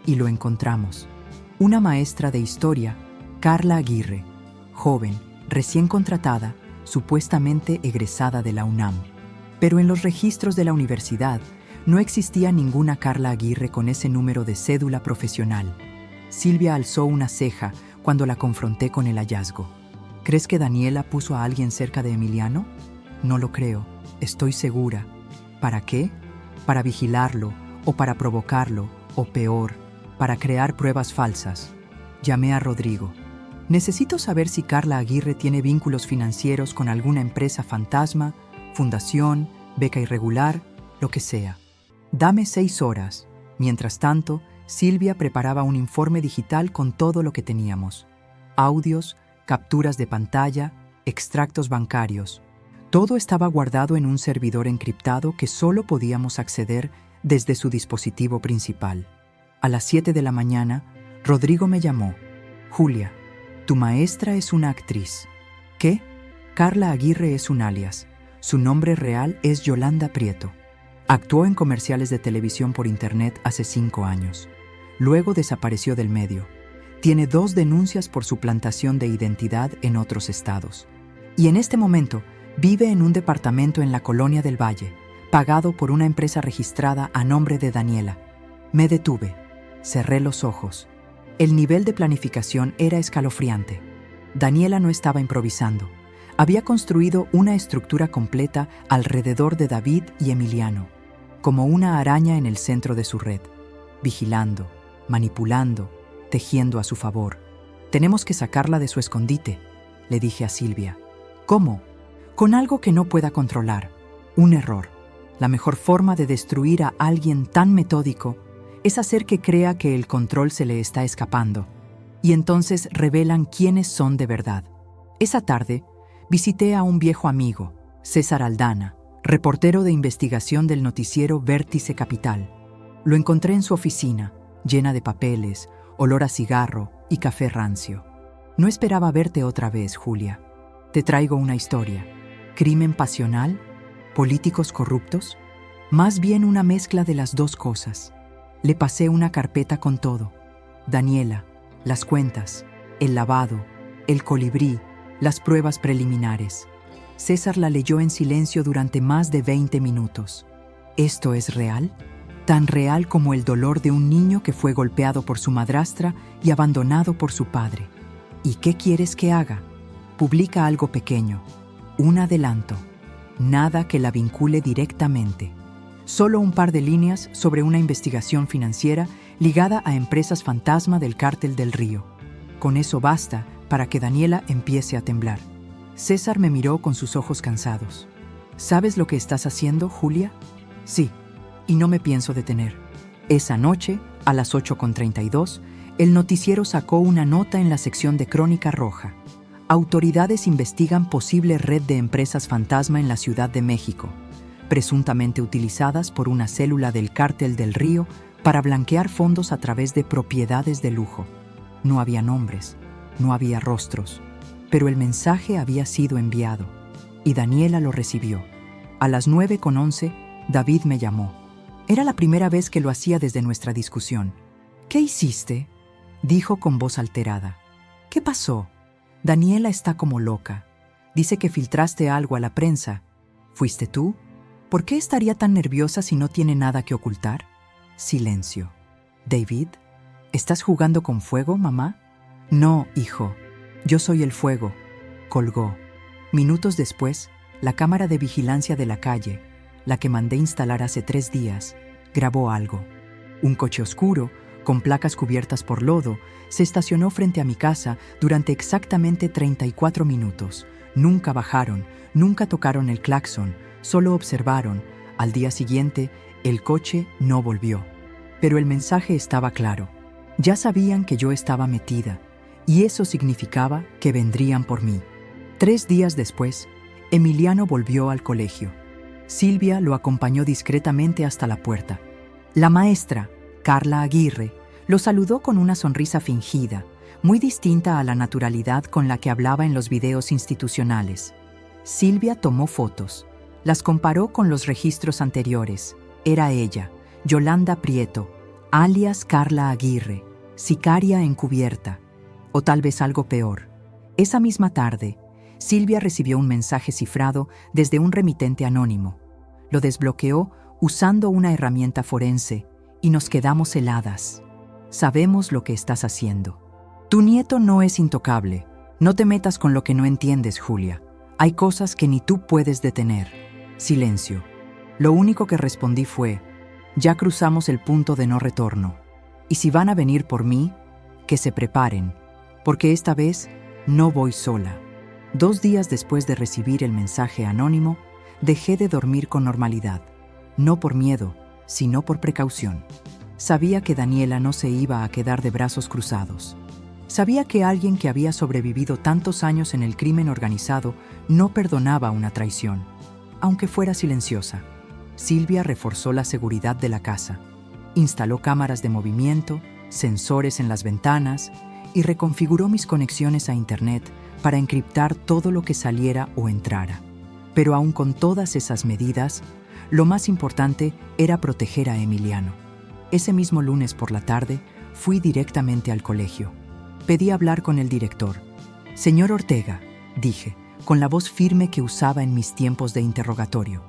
A: Y lo encontramos. Una maestra de historia, Carla Aguirre, joven, recién contratada, supuestamente egresada de la UNAM. Pero en los registros de la universidad no existía ninguna Carla Aguirre con ese número de cédula profesional. Silvia alzó una ceja cuando la confronté con el hallazgo. ¿Crees que Daniela puso a alguien cerca de Emiliano? No lo creo, estoy segura. ¿Para qué? Para vigilarlo, o para provocarlo, o peor, para crear pruebas falsas. Llamé a Rodrigo. Necesito saber si Carla Aguirre tiene vínculos financieros con alguna empresa fantasma, fundación, beca irregular, lo que sea. Dame 6 horas. Mientras tanto, Silvia preparaba un informe digital con todo lo que teníamos. Audios, capturas de pantalla, extractos bancarios. Todo estaba guardado en un servidor encriptado que solo podíamos acceder desde su dispositivo principal. A las 7 de la mañana, Rodrigo me llamó. Julia, tu maestra es una actriz. ¿Qué? Carla Aguirre es un alias. Su nombre real es Yolanda Prieto. Actuó en comerciales de televisión por internet hace 5 años. Luego desapareció del medio. Tiene 2 denuncias por suplantación de identidad en otros estados. Y en este momento vive en un departamento en la Colonia del Valle, pagado por una empresa registrada a nombre de Daniela. Me detuve. Cerré los ojos. El nivel de planificación era escalofriante. Daniela no estaba improvisando. Había construido una estructura completa alrededor de David y Emiliano, como una araña en el centro de su red, vigilando, manipulando, tejiendo a su favor. Tenemos que sacarla de su escondite, le dije a Silvia. ¿Cómo? Con algo que no pueda controlar. Un error. La mejor forma de destruir a alguien tan metódico es hacer que crea que el control se le está escapando. Y entonces revelan quiénes son de verdad. Esa tarde, visité a un viejo amigo, César Aldana, reportero de investigación del noticiero Vértice Capital. Lo encontré en su oficina, llena de papeles, olor a cigarro y café rancio. No esperaba verte otra vez, Julia. Te traigo una historia. ¿Crimen pasional? ¿Políticos corruptos? Más bien una mezcla de las dos cosas. Le pasé una carpeta con todo. Daniela, las cuentas, el lavado, el colibrí, las pruebas preliminares. César la leyó en silencio durante más de 20 minutos. ¿Esto es real? Tan real como el dolor de un niño que fue golpeado por su madrastra y abandonado por su padre. ¿Y qué quieres que haga? Publica algo pequeño, un adelanto, nada que la vincule directamente. Solo un par de líneas sobre una investigación financiera ligada a empresas fantasma del Cártel del Río. Con eso basta para que Daniela empiece a temblar. César me miró con sus ojos cansados. ¿Sabes lo que estás haciendo, Julia? Sí, y no me pienso detener. Esa noche, a las 8:32, el noticiero sacó una nota en la sección de Crónica Roja. Autoridades investigan posible red de empresas fantasma en la Ciudad de México, presuntamente utilizadas por una célula del Cártel del Río para blanquear fondos a través de propiedades de lujo. No había nombres, no había rostros, pero el mensaje había sido enviado, y Daniela lo recibió. A las 9:11, David me llamó. Era la primera vez que lo hacía desde nuestra discusión. ¿Qué hiciste?, dijo con voz alterada. ¿Qué pasó? Daniela está como loca. Dice que filtraste algo a la prensa. ¿Fuiste tú? ¿Por qué estaría tan nerviosa si no tiene nada que ocultar? Silencio. David, ¿estás jugando con fuego, mamá? No, hijo. Yo soy el fuego. Colgó. Minutos después, la cámara de vigilancia de la calle, la que mandé instalar hace 3 días, grabó algo. Un coche oscuro, con placas cubiertas por lodo, se estacionó frente a mi casa durante exactamente 34 minutos, nunca bajaron, nunca tocaron el claxon, solo observaron. Al día siguiente, el coche no volvió. Pero el mensaje estaba claro. Ya sabían que yo estaba metida, y eso significaba que vendrían por mí. 3 días después, Emiliano volvió al colegio. Silvia lo acompañó discretamente hasta la puerta. La maestra, Carla Aguirre, lo saludó con una sonrisa fingida, muy distinta a la naturalidad con la que hablaba en los videos institucionales. Silvia tomó fotos. Las comparó con los registros anteriores. Era ella, Yolanda Prieto, alias Carla Aguirre, sicaria encubierta. O tal vez algo peor. Esa misma tarde, Silvia recibió un mensaje cifrado desde un remitente anónimo. Lo desbloqueó usando una herramienta forense y nos quedamos heladas. Sabemos lo que estás haciendo. Tu nieto no es intocable. No te metas con lo que no entiendes, Julia. Hay cosas que ni tú puedes detener. Silencio. Lo único que respondí fue: ya cruzamos el punto de no retorno. Y si van a venir por mí, que se preparen, porque esta vez no voy sola. 2 días después de recibir el mensaje anónimo, dejé de dormir con normalidad. No por miedo, sino por precaución. Sabía que Daniela no se iba a quedar de brazos cruzados. Sabía que alguien que había sobrevivido tantos años en el crimen organizado no perdonaba una traición, aunque fuera silenciosa. Silvia reforzó la seguridad de la casa. Instaló cámaras de movimiento, sensores en las ventanas y reconfiguró mis conexiones a Internet para encriptar todo lo que saliera o entrara. Pero aún con todas esas medidas, lo más importante era proteger a Emiliano. Ese mismo lunes por la tarde, fui directamente al colegio. Pedí hablar con el director. «Señor Ortega», dije, con la voz firme que usaba en mis tiempos de interrogatorio.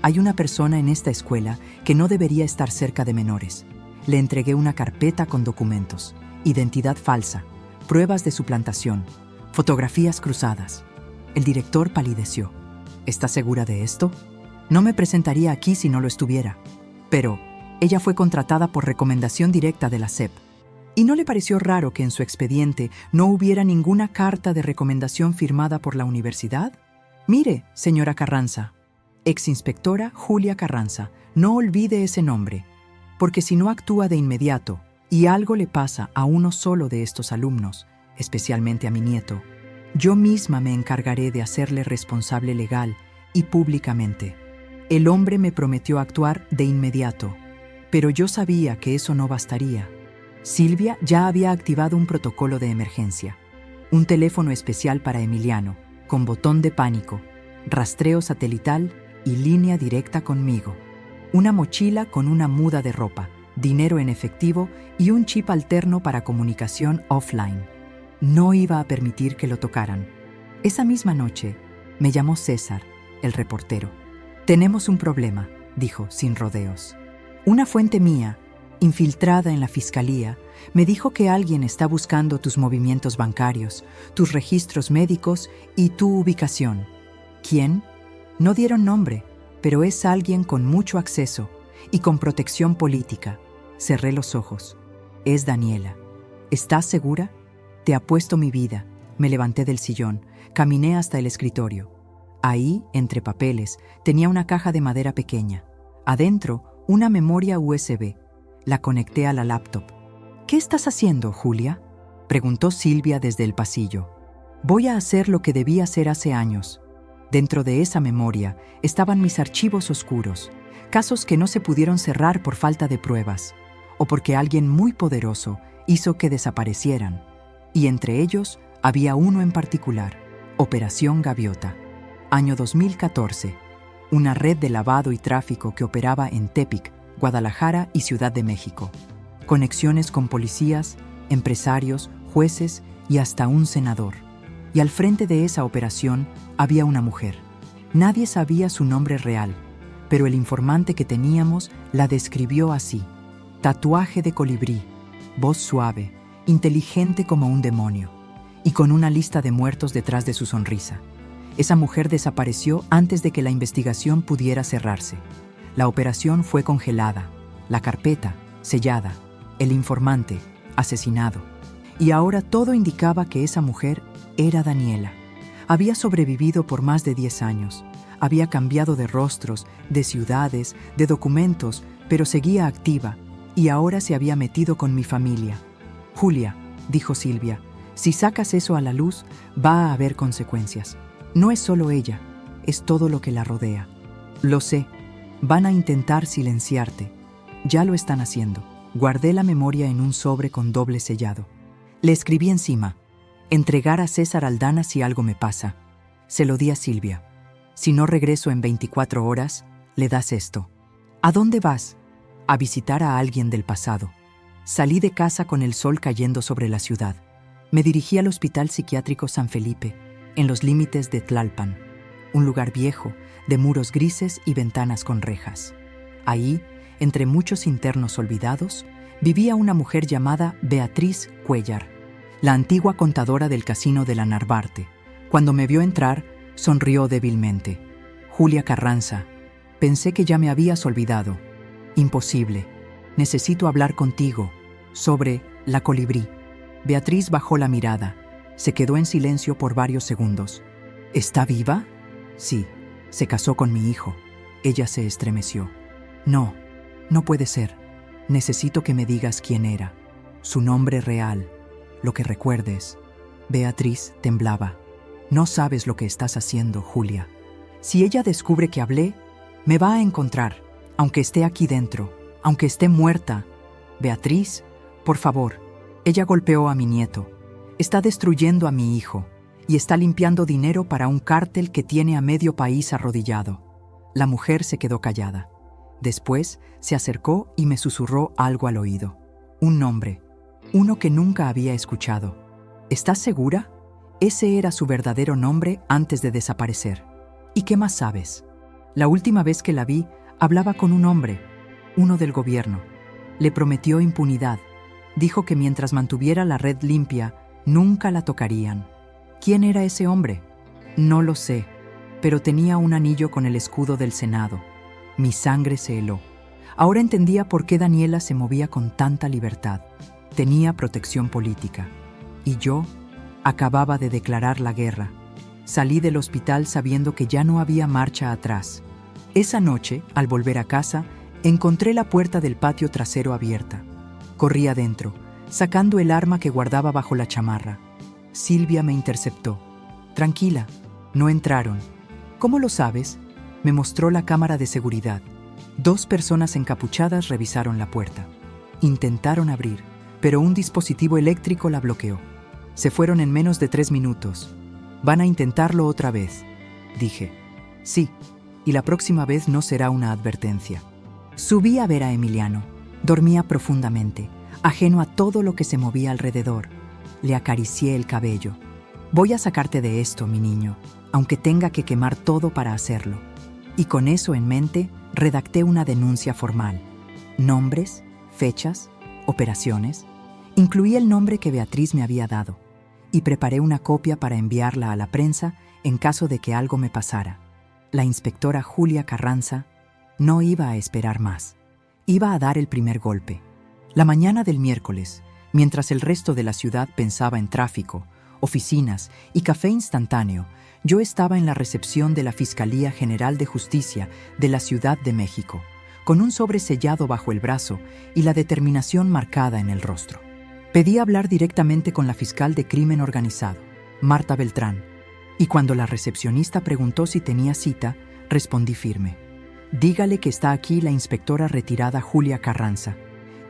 A: «Hay una persona en esta escuela que no debería estar cerca de menores». Le entregué una carpeta con documentos, identidad falsa, pruebas de suplantación, fotografías cruzadas. El director palideció. «¿Estás segura de esto? No me presentaría aquí si no lo estuviera». Pero ella fue contratada por recomendación directa de la SEP. ¿Y no le pareció raro que en su expediente no hubiera ninguna carta de recomendación firmada por la universidad? Mire, señora Carranza, exinspectora Julia Carranza, no olvide ese nombre, porque si no actúa de inmediato y algo le pasa a uno solo de estos alumnos, especialmente a mi nieto, yo misma me encargaré de hacerle responsable legal y públicamente. El hombre me prometió actuar de inmediato, pero yo sabía que eso no bastaría. Silvia ya había activado un protocolo de emergencia, un teléfono especial para Emiliano, con botón de pánico, rastreo satelital y línea directa conmigo, una mochila con una muda de ropa, dinero en efectivo y un chip alterno para comunicación offline. No iba a permitir que lo tocaran. Esa misma noche me llamó César, el reportero. «Tenemos un problema», dijo sin rodeos. «Una fuente mía, infiltrada en la fiscalía, me dijo que alguien está buscando tus movimientos bancarios, tus registros médicos y tu ubicación». ¿Quién? No dieron nombre, pero es alguien con mucho acceso y con protección política. Cerré los ojos. Es Daniela. ¿Estás segura? Te apuesto mi vida. Me levanté del sillón, caminé hasta el escritorio. Ahí, entre papeles, tenía una caja de madera pequeña. Adentro, una memoria USB. La conecté a la laptop. «¿Qué estás haciendo, Julia?», preguntó Silvia desde el pasillo. «Voy a hacer lo que debí hacer hace años». Dentro de esa memoria estaban mis archivos oscuros, casos que no se pudieron cerrar por falta de pruebas, o porque alguien muy poderoso hizo que desaparecieran. Y entre ellos había uno en particular, Operación Gaviota. Año 2014, una red de lavado y tráfico que operaba en Tepic, Guadalajara y Ciudad de México. Conexiones con policías, empresarios, jueces y hasta un senador. Y al frente de esa operación había una mujer. Nadie sabía su nombre real, pero el informante que teníamos la describió así: tatuaje de colibrí, voz suave, inteligente como un demonio, y con una lista de muertos detrás de su sonrisa. Esa mujer desapareció antes de que la investigación pudiera cerrarse. La operación fue congelada, la carpeta sellada, el informante asesinado. Y ahora todo indicaba que esa mujer era Daniela. Había sobrevivido por más de 10 años. Había cambiado de rostros, de ciudades, de documentos, pero seguía activa, y ahora se había metido con mi familia. Julia, dijo Silvia, si sacas eso a la luz, va a haber consecuencias. No es solo ella, es todo lo que la rodea. Lo sé, van a intentar silenciarte. Ya lo están haciendo. Guardé la memoria en un sobre con doble sellado. Le escribí encima: entregar a César Aldana si algo me pasa. Se lo di a Silvia. Si no regreso en 24 horas, le das esto. ¿A dónde vas? A visitar a alguien del pasado. Salí de casa con el sol cayendo sobre la ciudad. Me dirigí al Hospital Psiquiátrico San Felipe, en los límites de Tlalpan, un lugar viejo, de muros grises y ventanas con rejas. Ahí, entre muchos internos olvidados, vivía una mujer llamada Beatriz Cuéllar, la antigua contadora del casino de la Narvarte. Cuando me vio entrar, sonrió débilmente. Julia Carranza, pensé que ya me habías olvidado. Imposible. Necesito hablar contigo sobre la colibrí. Beatriz bajó la mirada. Se quedó en silencio por varios segundos. ¿Está viva? Sí, se casó con mi hijo. Ella se estremeció. No, no puede ser. Necesito que me digas quién era, su nombre real, lo que recuerdes. Beatriz temblaba. No sabes lo que estás haciendo, Julia. Si ella descubre que hablé, me va a encontrar, aunque esté aquí dentro, aunque esté muerta. Beatriz, por favor. Ella golpeó a mi nieto. Está destruyendo a mi hijo y está limpiando dinero para un cártel que tiene a medio país arrodillado. La mujer se quedó callada. Después se acercó y me susurró algo al oído. Un nombre, uno que nunca había escuchado. ¿Estás segura? Ese era su verdadero nombre antes de desaparecer. ¿Y qué más sabes? La última vez que la vi, hablaba con un hombre, uno del gobierno. Le prometió impunidad. Dijo que mientras mantuviera la red limpia, nunca la tocarían. ¿Quién era ese hombre? No lo sé, pero tenía un anillo con el escudo del Senado. Mi sangre se heló. Ahora entendía por qué Daniela se movía con tanta libertad. Tenía protección política. Y yo acababa de declarar la guerra. Salí del hospital sabiendo que ya no había marcha atrás. Esa noche, al volver a casa, encontré la puerta del patio trasero abierta. Corrí adentro, sacando el arma que guardaba bajo la chamarra. Silvia me interceptó. Tranquila, no entraron. ¿Cómo lo sabes? Me mostró la cámara de seguridad. 2 personas encapuchadas revisaron la puerta. Intentaron abrir, pero un dispositivo eléctrico la bloqueó. Se fueron en menos de 3 minutos. Van a intentarlo otra vez, dije. Sí, y la próxima vez no será una advertencia. Subí a ver a Emiliano. Dormía profundamente, ajeno a todo lo que se movía alrededor. Le acaricié el cabello. Voy a sacarte de esto, mi niño, aunque tenga que quemar todo para hacerlo. Y con eso en mente, redacté una denuncia formal. Nombres, fechas, operaciones. Incluí el nombre que Beatriz me había dado. Y preparé una copia para enviarla a la prensa en caso de que algo me pasara. La inspectora Julia Carranza no iba a esperar más. Iba a dar el primer golpe. La mañana del miércoles, mientras el resto de la ciudad pensaba en tráfico, oficinas y café instantáneo, yo estaba en la recepción de la Fiscalía General de Justicia de la Ciudad de México, con un sobre sellado bajo el brazo y la determinación marcada en el rostro. Pedí hablar directamente con la fiscal de crimen organizado, Marta Beltrán, y cuando la recepcionista preguntó si tenía cita, respondí firme. Dígale que está aquí la inspectora retirada Julia Carranza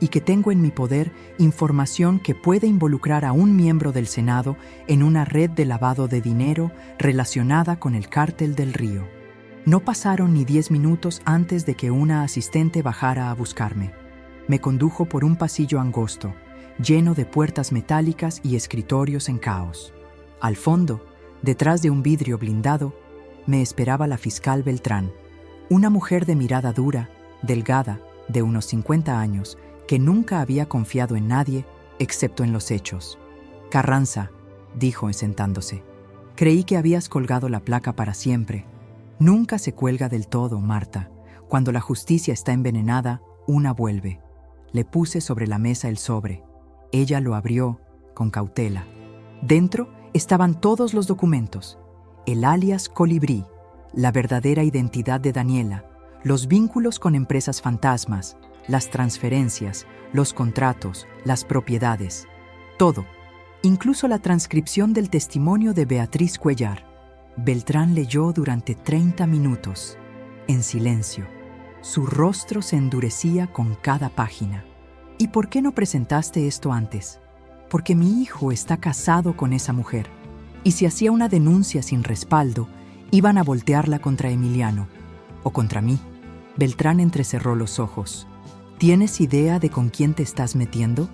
A: y que tengo en mi poder información que puede involucrar a un miembro del Senado en una red de lavado de dinero relacionada con el Cártel del Río. No pasaron ni 10 minutos antes de que una asistente bajara a buscarme. Me condujo por un pasillo angosto, lleno de puertas metálicas y escritorios en caos. Al fondo, detrás de un vidrio blindado, me esperaba la fiscal Beltrán, una mujer de mirada dura, delgada, de unos 50 años, que nunca había confiado en nadie, excepto en los hechos. Carranza, dijo sentándose, creí que habías colgado la placa para siempre. Nunca se cuelga del todo, Marta. Cuando la justicia está envenenada, una vuelve. Le puse sobre la mesa el sobre. Ella lo abrió con cautela. Dentro estaban todos los documentos. el alias Colibrí, la verdadera identidad de Daniela, los vínculos con empresas fantasmas, las transferencias, los contratos, las propiedades, todo, incluso la transcripción del testimonio de Beatriz Cuellar. Beltrán leyó durante 30 minutos, en silencio. Su rostro se endurecía con cada página. ¿Y por qué no presentaste esto antes? Porque mi hijo está casado con esa mujer. Y si hacía una denuncia sin respaldo, iban a voltearla contra Emiliano. O contra mí. Beltrán entrecerró los ojos. ¿Tienes idea de con quién te estás metiendo?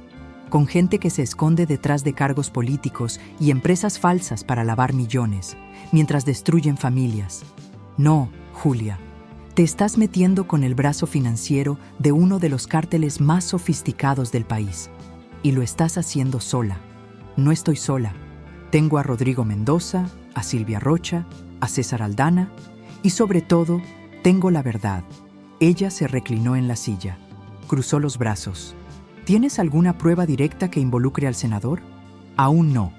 A: Con gente que se esconde detrás de cargos políticos y empresas falsas para lavar millones, mientras destruyen familias. No, Julia. Te estás metiendo con el brazo financiero de uno de los cárteles más sofisticados del país. Y lo estás haciendo sola. No estoy sola. Tengo a Rodrigo Mendoza, a Silvia Rocha, a César Aldana y sobre todo, tengo la verdad. Ella se reclinó en la silla. Cruzó los brazos. ¿Tienes alguna prueba directa que involucre al senador? Aún no,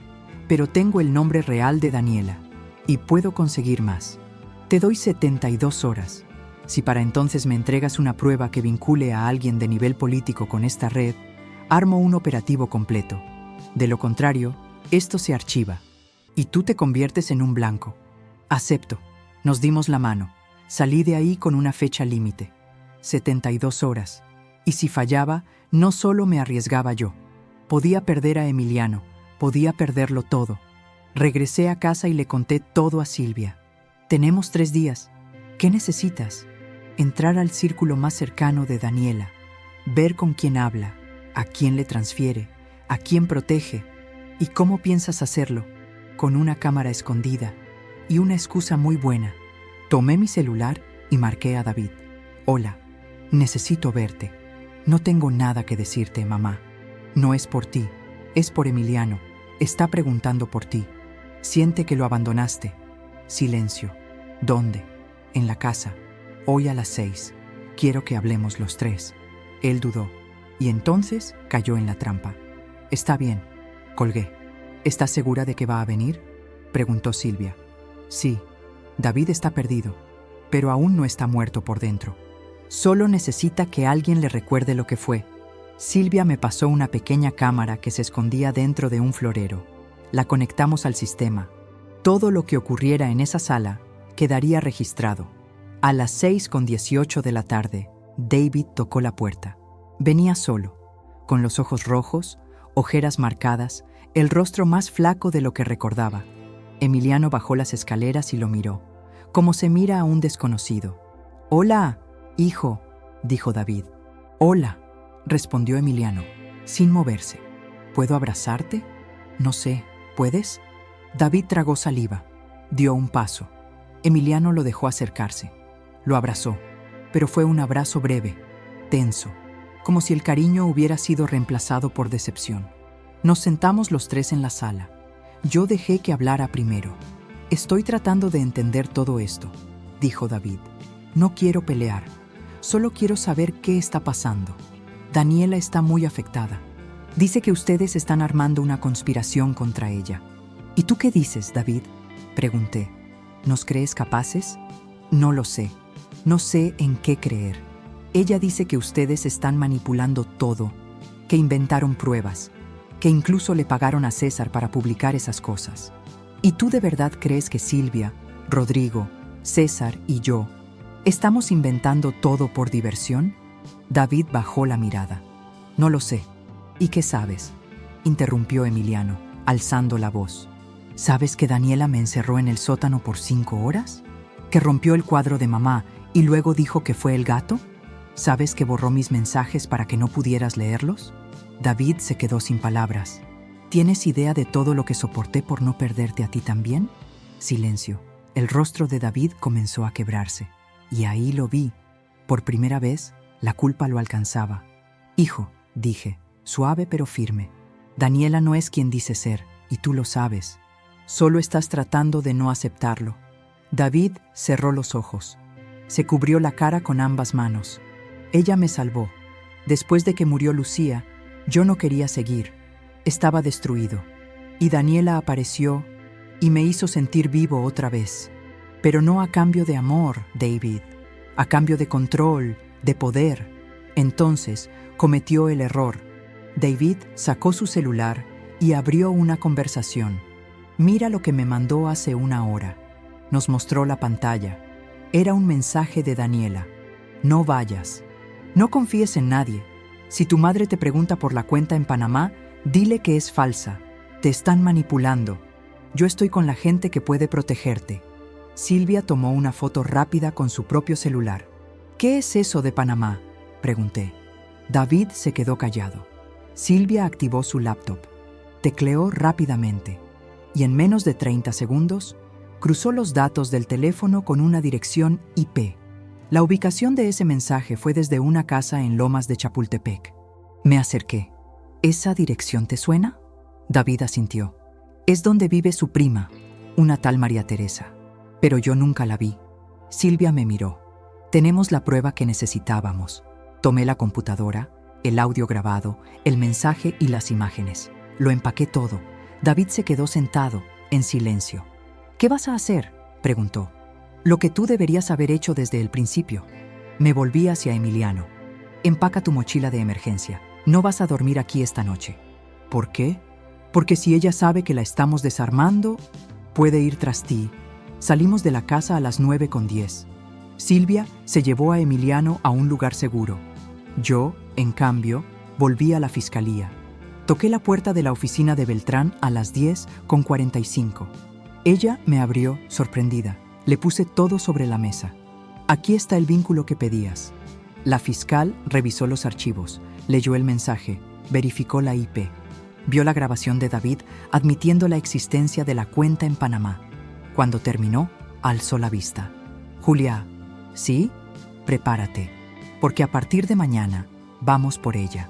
A: pero tengo el nombre real de Daniela y puedo conseguir más. Te doy 72 horas. Si para entonces me entregas una prueba que vincule a alguien de nivel político con esta red, armo un operativo completo. De lo contrario, esto se archiva y tú te conviertes en un blanco. Acepto. Nos dimos la mano. Salí de ahí con una fecha límite. 72 horas. Y si fallaba, no solo me arriesgaba yo. Podía perder a Emiliano, podía perderlo todo. Regresé a casa y le conté todo a Silvia. Tenemos 3 días. ¿Qué necesitas? Entrar al círculo más cercano de Daniela. Ver con quién habla, a quién le transfiere, a quién protege. ¿Y cómo piensas hacerlo? Con una cámara escondida y una excusa muy buena. Tomé mi celular y marqué a David. Hola, necesito verte. No tengo nada que decirte, mamá. No es por ti, es por Emiliano. Está preguntando por ti. Siente que lo abandonaste. Silencio. ¿Dónde? En la casa. Hoy a las 6. Quiero que hablemos los 3. Él dudó. Y entonces cayó en la trampa. Está bien. Colgué. ¿Estás segura de que va a venir? Preguntó Silvia. Sí. David está perdido, pero aún no está muerto por dentro. Solo necesita que alguien le recuerde lo que fue. Silvia me pasó una pequeña cámara que se escondía dentro de un florero. La conectamos al sistema. Todo lo que ocurriera en esa sala quedaría registrado. A las 6:18 de la tarde, David tocó la puerta. Venía solo, con los ojos rojos, ojeras marcadas, el rostro más flaco de lo que recordaba. Emiliano bajó las escaleras y lo miró, como se mira a un desconocido. «Hola, hijo», dijo David. «Hola», respondió Emiliano, sin moverse. «¿Puedo abrazarte? No sé, ¿puedes?» David tragó saliva. Dio un paso. Emiliano lo dejó acercarse. Lo abrazó, pero fue un abrazo breve, tenso, como si el cariño hubiera sido reemplazado por decepción. Nos sentamos los 3 en la sala. Yo dejé que hablara primero. «Estoy tratando de entender todo esto», dijo David. «No quiero pelear. Solo quiero saber qué está pasando. Daniela está muy afectada. Dice que ustedes están armando una conspiración contra ella». «¿Y tú qué dices, David?», pregunté. «¿Nos crees capaces?» «No lo sé. No sé en qué creer. Ella dice que ustedes están manipulando todo, que inventaron pruebas, que incluso le pagaron a César para publicar esas cosas. ¿Y tú de verdad crees que Silvia, Rodrigo, César y yo estamos inventando todo por diversión?» David bajó la mirada. «No lo sé». «¿Y qué sabes?», interrumpió Emiliano, alzando la voz. «¿Sabes que Daniela me encerró en el sótano por 5 horas? ¿Que rompió el cuadro de mamá y luego dijo que fue el gato? ¿Sabes que borró mis mensajes para que no pudieras leerlos?» David se quedó sin palabras. ¿Tienes idea de todo lo que soporté por no perderte a ti también? Silencio. El rostro de David comenzó a quebrarse. Y ahí lo vi. Por primera vez, la culpa lo alcanzaba. «Hijo», dije, suave pero firme. «Daniela no es quien dice ser, y tú lo sabes. Solo estás tratando de no aceptarlo». David cerró los ojos. Se cubrió la cara con ambas manos. «Ella me salvó. Después de que murió Lucía, yo no quería seguir. Estaba destruido. Y Daniela apareció y me hizo sentir vivo otra vez. Pero no a cambio de amor, David, a cambio de control, de poder. Entonces cometió el error. David sacó su celular y abrió una conversación. Mira lo que me mandó hace una hora. Nos mostró la pantalla. Era un mensaje de Daniela. No vayas. No confíes en nadie. Si tu madre te pregunta por la cuenta en Panamá, dile que es falsa. Te están manipulando. Yo estoy con la gente que puede protegerte. Silvia tomó una foto rápida con su propio celular. ¿Qué es eso de Panamá?, pregunté. David se quedó callado. Silvia activó su laptop. Tecleó rápidamente y en menos de 30 segundos cruzó los datos del teléfono con una dirección IP. La ubicación de ese mensaje fue desde una casa en Lomas de Chapultepec. Me acerqué. ¿Esa dirección te suena? David asintió. Es donde vive su prima, una tal María Teresa. Pero yo nunca la vi. Silvia me miró. Tenemos la prueba que necesitábamos. Tomé la computadora, el audio grabado, el mensaje y las imágenes. Lo empaqué todo. David se quedó sentado, en silencio. ¿Qué vas a hacer?, preguntó. Lo que tú deberías haber hecho desde el principio. Me volví hacia Emiliano. Empaca tu mochila de emergencia. No vas a dormir aquí esta noche. ¿Por qué? Porque si ella sabe que la estamos desarmando, puede ir tras ti. Salimos de la casa a las 9:10. Silvia se llevó a Emiliano a un lugar seguro. Yo, en cambio, volví a la fiscalía. Toqué la puerta de la oficina de Beltrán a las 10:45. Ella me abrió, sorprendida. Le puse todo sobre la mesa. Aquí está el vínculo que pedías. La fiscal revisó los archivos, leyó el mensaje, verificó la IP. Vio la grabación de David admitiendo la existencia de la cuenta en Panamá. Cuando terminó, alzó la vista. Julia, ¿sí? Prepárate, porque a partir de mañana vamos por ella.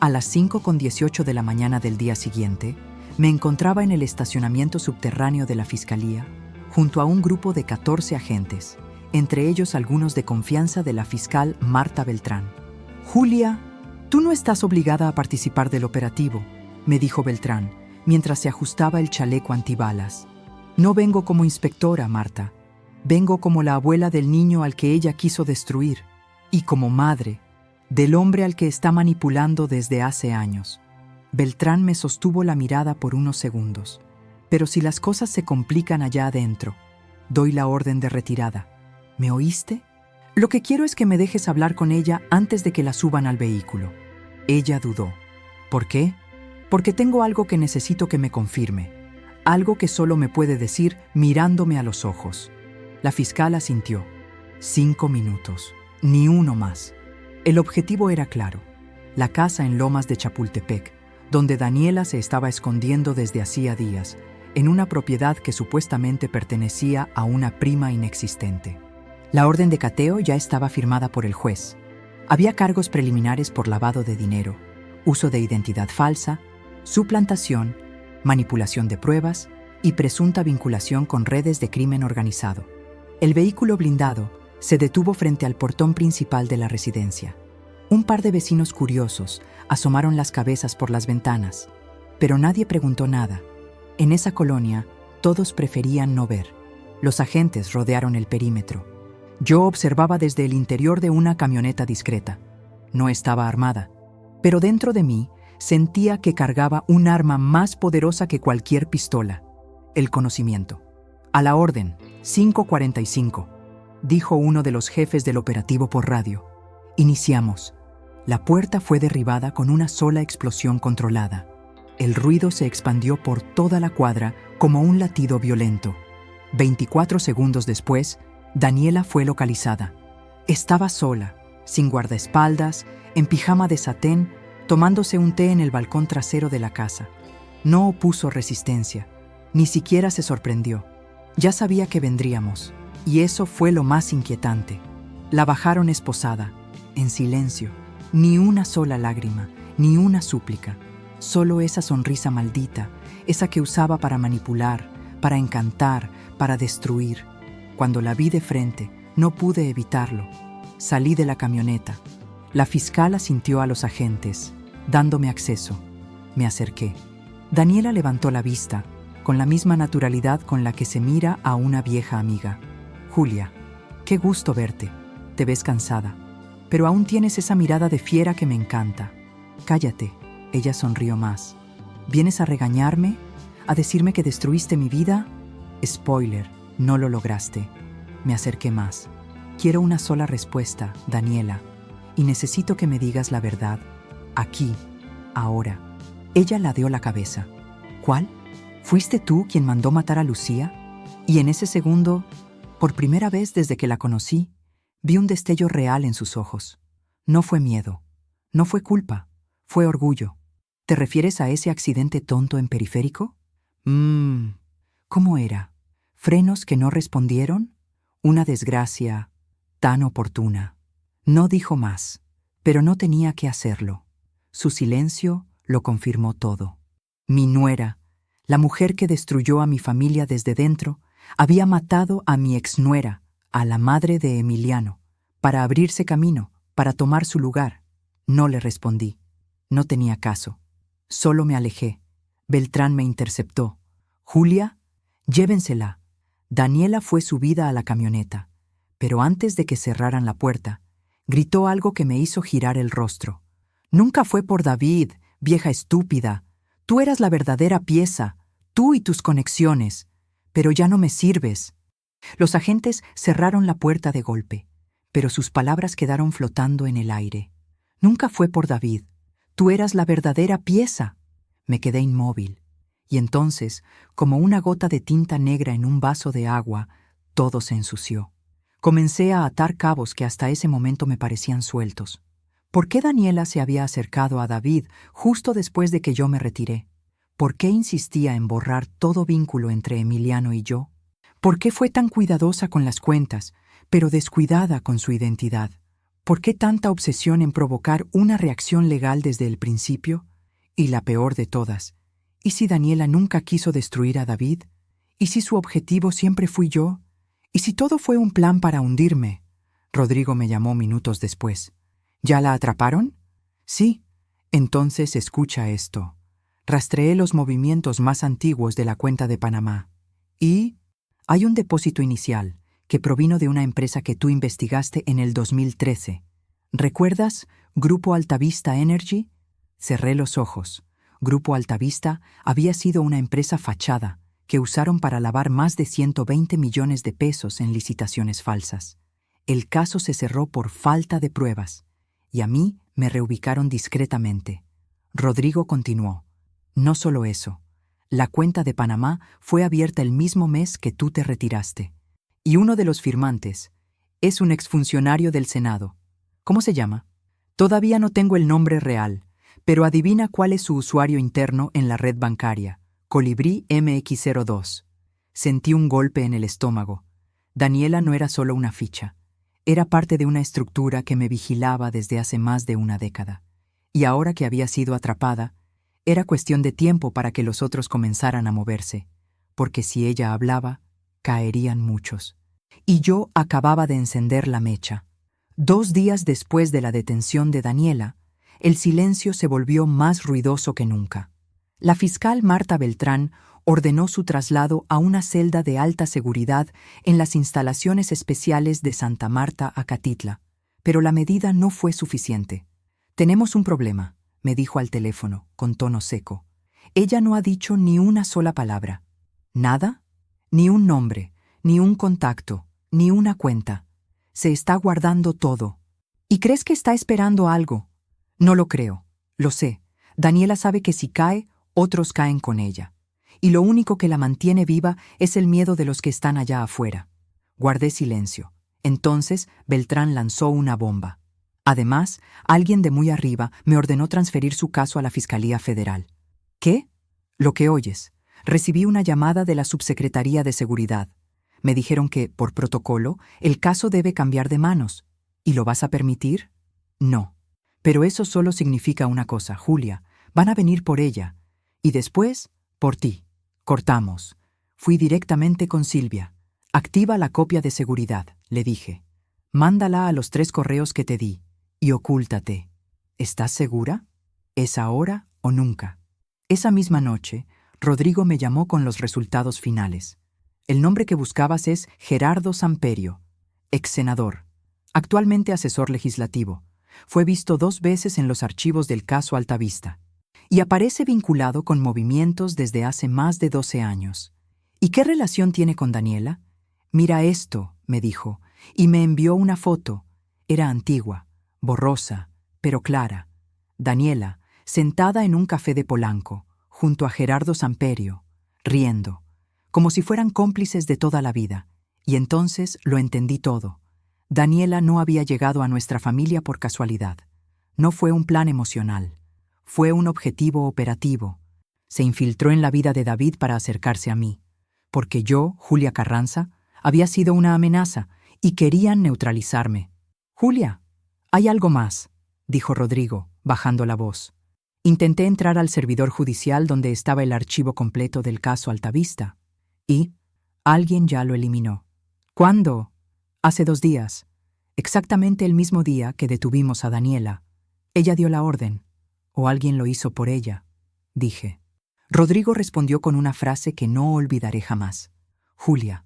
A: A las 5:18 de la mañana del día siguiente, me encontraba en el estacionamiento subterráneo de la Fiscalía, junto a un grupo de 14 agentes, entre ellos algunos de confianza de la fiscal Marta Beltrán. Julia, tú no estás obligada a participar del operativo, me dijo Beltrán, mientras se ajustaba el chaleco antibalas. No vengo como inspectora, Marta. Vengo como la abuela del niño al que ella quiso destruir, y como madre del hombre al que está manipulando desde hace años. Beltrán me sostuvo la mirada por unos segundos. Pero si las cosas se complican allá adentro, doy la orden de retirada. ¿Me oíste? Lo que quiero es que me dejes hablar con ella antes de que la suban al vehículo. Ella dudó. ¿Por qué? Porque tengo algo que necesito que me confirme. Algo que solo me puede decir mirándome a los ojos. La fiscal asintió. 5 minutos. Ni uno más. El objetivo era claro. La casa en Lomas de Chapultepec, donde Daniela se estaba escondiendo desde hacía días, en una propiedad que supuestamente pertenecía a una prima inexistente. La orden de cateo ya estaba firmada por el juez. Había cargos preliminares por lavado de dinero, uso de identidad falsa, suplantación, manipulación de pruebas y presunta vinculación con redes de crimen organizado. El vehículo blindado se detuvo frente al portón principal de la residencia. Un par de vecinos curiosos asomaron las cabezas por las ventanas, pero nadie preguntó nada. En esa colonia, todos preferían no ver. Los agentes rodearon el perímetro. Yo observaba desde el interior de una camioneta discreta. No estaba armada, pero dentro de mí sentía que cargaba un arma más poderosa que cualquier pistola: el conocimiento. A la orden, 5:45, dijo uno de los jefes del operativo por radio. Iniciamos. La puerta fue derribada con una sola explosión controlada. El ruido se expandió por toda la cuadra como un latido violento. 24 segundos después, Daniela fue localizada. Estaba sola, sin guardaespaldas, en pijama de satén, tomándose un té en el balcón trasero de la casa. No opuso resistencia, ni siquiera se sorprendió. Ya sabía que vendríamos, y eso fue lo más inquietante. La bajaron esposada, en silencio, ni una sola lágrima, ni una súplica. Solo esa sonrisa maldita, esa que usaba para manipular, para encantar, para destruir. Cuando la vi de frente, no pude evitarlo. Salí de la camioneta. La fiscal asintió a los agentes, dándome acceso. Me acerqué. Daniela levantó la vista, con la misma naturalidad con la que se mira a una vieja amiga. Julia, qué gusto verte. Te ves cansada, pero aún tienes esa mirada de fiera que me encanta. Cállate, ella sonrió más. ¿Vienes a regañarme? ¿A decirme que destruiste mi vida? Spoiler, no lo lograste. Me acerqué más. Quiero una sola respuesta, Daniela, y necesito que me digas la verdad. Aquí, ahora. Ella ladeó la cabeza. ¿Cuál? ¿Fuiste tú quien mandó matar a Lucía? Y en ese segundo, por primera vez desde que la conocí, vi un destello real en sus ojos. No fue miedo, no fue culpa, fue orgullo. ¿Te refieres a ese accidente tonto en Periférico? ¿Cómo era? ¿Frenos que no respondieron? Una desgracia tan oportuna. No dijo más, pero no tenía que hacerlo. Su silencio lo confirmó todo. Mi nuera, la mujer que destruyó a mi familia desde dentro, había matado a mi exnuera, a la madre de Emiliano, para abrirse camino, para tomar su lugar. No le respondí. No tenía caso. Solo me alejé. Beltrán me interceptó. «Julia, llévensela». Daniela fue subida a la camioneta, pero antes de que cerraran la puerta, gritó algo que me hizo girar el rostro. «Nunca fue por David, vieja estúpida. Tú eras la verdadera pieza, tú y tus conexiones. Pero ya no me sirves». Los agentes cerraron la puerta de golpe, pero sus palabras quedaron flotando en el aire. «Nunca fue por David. Tú eras la verdadera pieza». Me quedé inmóvil, y entonces, como una gota de tinta negra en un vaso de agua, todo se ensució. Comencé a atar cabos que hasta ese momento me parecían sueltos. ¿Por qué Daniela se había acercado a David justo después de que yo me retiré? ¿Por qué insistía en borrar todo vínculo entre Emiliano y yo? ¿Por qué fue tan cuidadosa con las cuentas, pero descuidada con su identidad? ¿Por qué tanta obsesión en provocar una reacción legal desde el principio? Y la peor de todas, ¿y si Daniela nunca quiso destruir a David? ¿Y si su objetivo siempre fui yo? ¿Y si todo fue un plan para hundirme? Rodrigo me llamó minutos después. ¿Ya la atraparon? Sí. Entonces escucha esto. Rastreé los movimientos más antiguos de la cuenta de Panamá. Y hay un depósito inicial que provino de una empresa que tú investigaste en el 2013. ¿Recuerdas Grupo Altavista Energy? Cerré los ojos. Grupo Altavista había sido una empresa fachada que usaron para lavar más de 120 millones de pesos en licitaciones falsas. El caso se cerró por falta de pruebas, y a mí me reubicaron discretamente. Rodrigo continuó. No solo eso. La cuenta de Panamá fue abierta el mismo mes que tú te retiraste. Y uno de los firmantes es un exfuncionario del Senado. ¿Cómo se llama? Todavía no tengo el nombre real, pero adivina cuál es su usuario interno en la red bancaria. Colibrí MX02. Sentí un golpe en el estómago. Daniela no era solo una ficha. Era parte de una estructura que me vigilaba desde hace más de una década. Y ahora que había sido atrapada, era cuestión de tiempo para que los otros comenzaran a moverse, porque si ella hablaba, caerían muchos. Y yo acababa de encender la mecha. 2 días después de la detención de Daniela, el silencio se volvió más ruidoso que nunca. La fiscal Marta Beltrán ordenó su traslado a una celda de alta seguridad en las instalaciones especiales de Santa Marta, Acatitla, pero la medida no fue suficiente. «Tenemos un problema», me dijo al teléfono, con tono seco. Ella no ha dicho ni una sola palabra. ¿Nada? Ni un nombre, ni un contacto, ni una cuenta. Se está guardando todo. ¿Y crees que está esperando algo? No lo creo. Lo sé. Daniela sabe que si cae, otros caen con ella. Y lo único que la mantiene viva es el miedo de los que están allá afuera. Guardé silencio. Entonces Beltrán lanzó una bomba. Además, alguien de muy arriba me ordenó transferir su caso a la Fiscalía Federal. ¿Qué? Lo que oyes. Recibí una llamada de la Subsecretaría de Seguridad. Me dijeron que, por protocolo, el caso debe cambiar de manos. ¿Y lo vas a permitir? No. Pero eso solo significa una cosa, Julia. Van a venir por ella. Y después, por ti. Cortamos. Fui directamente con Silvia. Activa la copia de seguridad, le dije. Mándala a los 3 correos que te di. Y ocúltate. ¿Estás segura? ¿Es ahora o nunca? Esa misma noche, Rodrigo me llamó con los resultados finales. El nombre que buscabas es Gerardo Samperio, ex senador, actualmente asesor legislativo. Fue visto 2 veces en los archivos del caso Altavista. Y aparece vinculado con movimientos desde hace más de 12 años. ¿Y qué relación tiene con Daniela? Mira esto, me dijo, y me envió una foto. Era antigua, borrosa, pero clara. Daniela, sentada en un café de Polanco, junto a Gerardo Samperio, riendo, como si fueran cómplices de toda la vida. Y entonces lo entendí todo. Daniela no había llegado a nuestra familia por casualidad. No fue un plan emocional. Fue un objetivo operativo. Se infiltró en la vida de David para acercarse a mí, porque yo, Julia Carranza, había sido una amenaza y querían neutralizarme. «Julia, hay algo más», dijo Rodrigo, bajando la voz. Intenté entrar al servidor judicial donde estaba el archivo completo del caso Altavista. Y alguien ya lo eliminó. ¿Cuándo? Hace 2 días. Exactamente el mismo día que detuvimos a Daniela. Ella dio la orden. ¿O alguien lo hizo por ella?, dije. Rodrigo respondió con una frase que no olvidaré jamás. «Julia,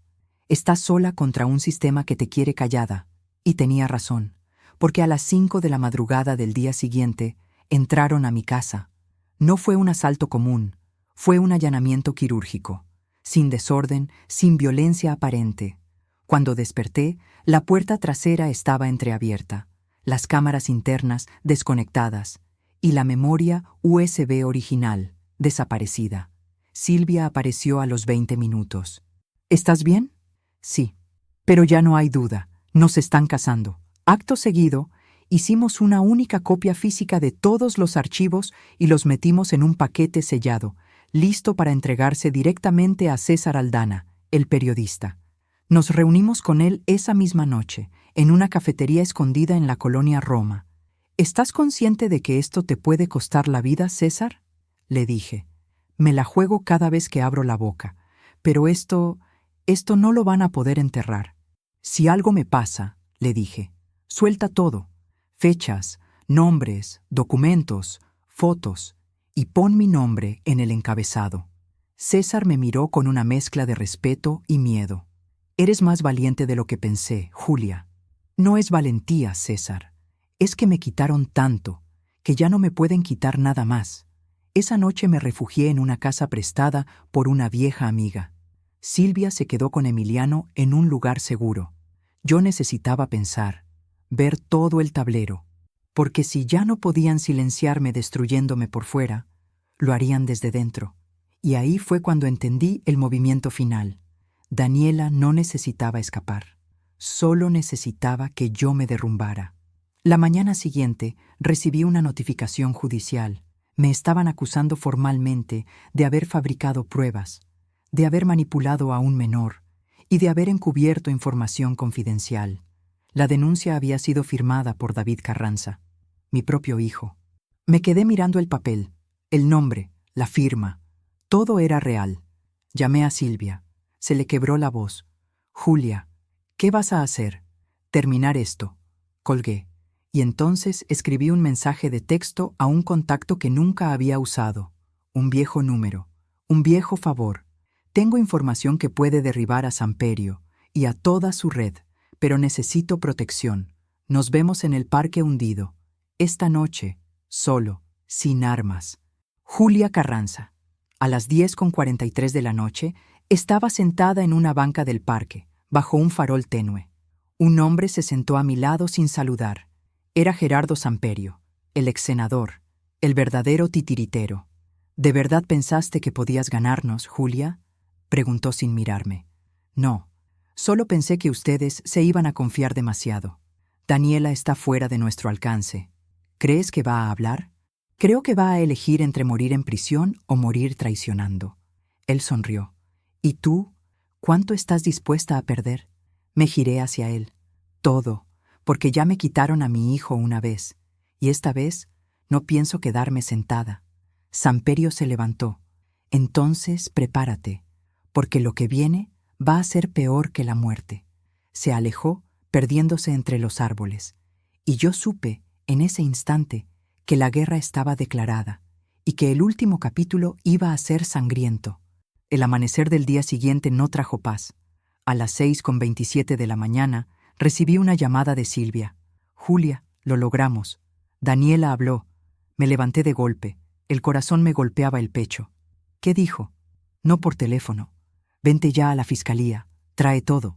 A: estás sola contra un sistema que te quiere callada». Y tenía razón, porque a las 5 de la madrugada del día siguiente entraron a mi casa. No fue un asalto común, fue un allanamiento quirúrgico, sin desorden, sin violencia aparente. Cuando desperté, la puerta trasera estaba entreabierta, las cámaras internas desconectadas, y la memoria USB original, desaparecida. Silvia apareció a los 20 minutos. «¿Estás bien?» «Sí, pero ya no hay duda. Nos están casando». Acto seguido, hicimos una única copia física de todos los archivos y los metimos en un paquete sellado, listo para entregarse directamente a César Aldana, el periodista. Nos reunimos con él esa misma noche, en una cafetería escondida en la colonia Roma. «¿Estás consciente de que esto te puede costar la vida, César?», le dije. «Me la juego cada vez que abro la boca, pero esto no lo van a poder enterrar. Si algo me pasa», le dije, «suelta todo, fechas, nombres, documentos, fotos, y pon mi nombre en el encabezado». César me miró con una mezcla de respeto y miedo. «Eres más valiente de lo que pensé, Julia». «No es valentía, César. Es que me quitaron tanto, que ya no me pueden quitar nada más. Esa noche me refugié en una casa prestada por una vieja amiga. Silvia se quedó con Emiliano en un lugar seguro. Yo necesitaba pensar, ver todo el tablero, porque si ya no podían silenciarme destruyéndome por fuera, lo harían desde dentro. Y ahí fue cuando entendí el movimiento final. Daniela no necesitaba escapar, solo necesitaba que yo me derrumbara. La mañana siguiente recibí una notificación judicial. Me estaban acusando formalmente de haber fabricado pruebas, de haber manipulado a un menor y de haber encubierto información confidencial. La denuncia había sido firmada por David Carranza, mi propio hijo. Me quedé mirando el papel, el nombre, la firma. Todo era real. Llamé a Silvia. Se le quebró la voz. «Julia, ¿qué vas a hacer?» «Terminar esto». Colgué. Y entonces escribí un mensaje de texto a un contacto que nunca había usado. Un viejo número. Un viejo favor. «Tengo información que puede derribar a Samperio y a toda su red, pero necesito protección. Nos vemos en el Parque Hundido. Esta noche, solo, sin armas. Julia Carranza». A las 10:43 de la noche, estaba sentada en una banca del parque, bajo un farol tenue. Un hombre se sentó a mi lado sin saludar. Era Gerardo Samperio, el ex senador, el verdadero titiritero. «¿De verdad pensaste que podías ganarnos, Julia?», preguntó sin mirarme. «No, solo pensé que ustedes se iban a confiar demasiado. Daniela está fuera de nuestro alcance. ¿Crees que va a hablar? Creo que va a elegir entre morir en prisión o morir traicionando». Él sonrió. «¿Y tú? ¿Cuánto estás dispuesta a perder?». Me giré hacia él. «Todo, porque ya me quitaron a mi hijo una vez, y esta vez no pienso quedarme sentada». Samperio se levantó. «Entonces prepárate, porque lo que viene va a ser peor que la muerte». Se alejó, perdiéndose entre los árboles, y yo supe, en ese instante, que la guerra estaba declarada y que el último capítulo iba a ser sangriento. El amanecer del día siguiente no trajo paz. A las 6:27 de la mañana recibí una llamada de Silvia. Julia, lo logramos. Daniela habló. Me levanté de golpe. El corazón me golpeaba el pecho. ¿Qué dijo? No por teléfono. Vente ya a la fiscalía. Trae todo.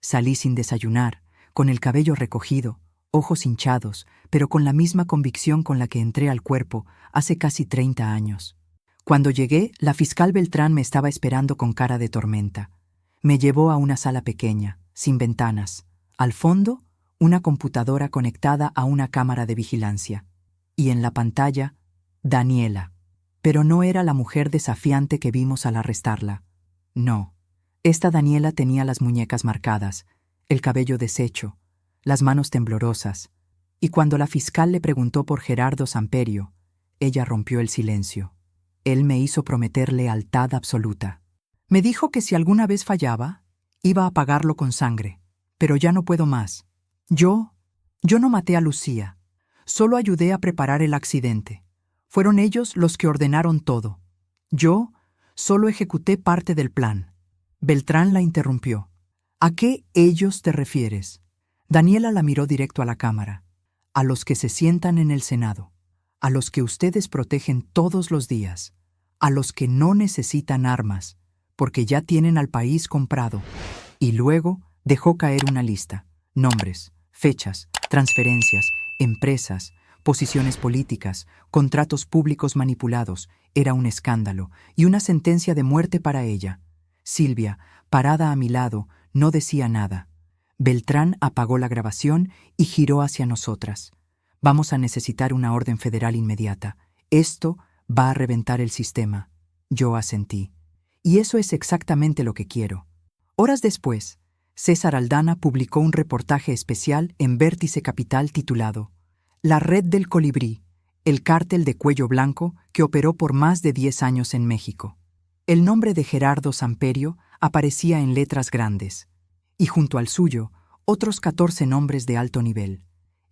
A: Salí sin desayunar, con el cabello recogido, ojos hinchados, pero con la misma convicción con la que entré al cuerpo hace casi 30 años. Cuando llegué, la fiscal Beltrán me estaba esperando con cara de tormenta. Me llevó a una sala pequeña, sin ventanas. Al fondo, una computadora conectada a una cámara de vigilancia. Y en la pantalla, Daniela. Pero no era la mujer desafiante que vimos al arrestarla. No. Esta Daniela tenía las muñecas marcadas, el cabello deshecho, las manos temblorosas, y cuando la fiscal le preguntó por Gerardo Samperio, ella rompió el silencio. Él me hizo prometer lealtad absoluta. Me dijo que si alguna vez fallaba, iba a pagarlo con sangre, pero ya no puedo más. Yo no maté a Lucía, solo ayudé a preparar el accidente. Fueron ellos los que ordenaron todo. Yo solo ejecuté parte del plan. Beltrán la interrumpió. ¿A qué ellos te refieres? Daniela la miró directo a la cámara. A los que se sientan en el Senado, a los que ustedes protegen todos los días, a los que no necesitan armas, porque ya tienen al país comprado. Y luego dejó caer una lista: nombres, fechas, transferencias, empresas, posiciones políticas, contratos públicos manipulados. Era un escándalo y una sentencia de muerte para ella. Silvia, parada a mi lado, no decía nada. Beltrán apagó la grabación y giró hacia nosotras. Vamos a necesitar una orden federal inmediata. Esto va a reventar el sistema. Yo asentí. Y eso es exactamente lo que quiero. Horas después, César Aldana publicó un reportaje especial en Vértice Capital titulado La Red del Colibrí, el cártel de cuello blanco que operó por más de 10 años en México. El nombre de Gerardo Samperio aparecía en letras grandes, y junto al suyo, otros 14 nombres de alto nivel.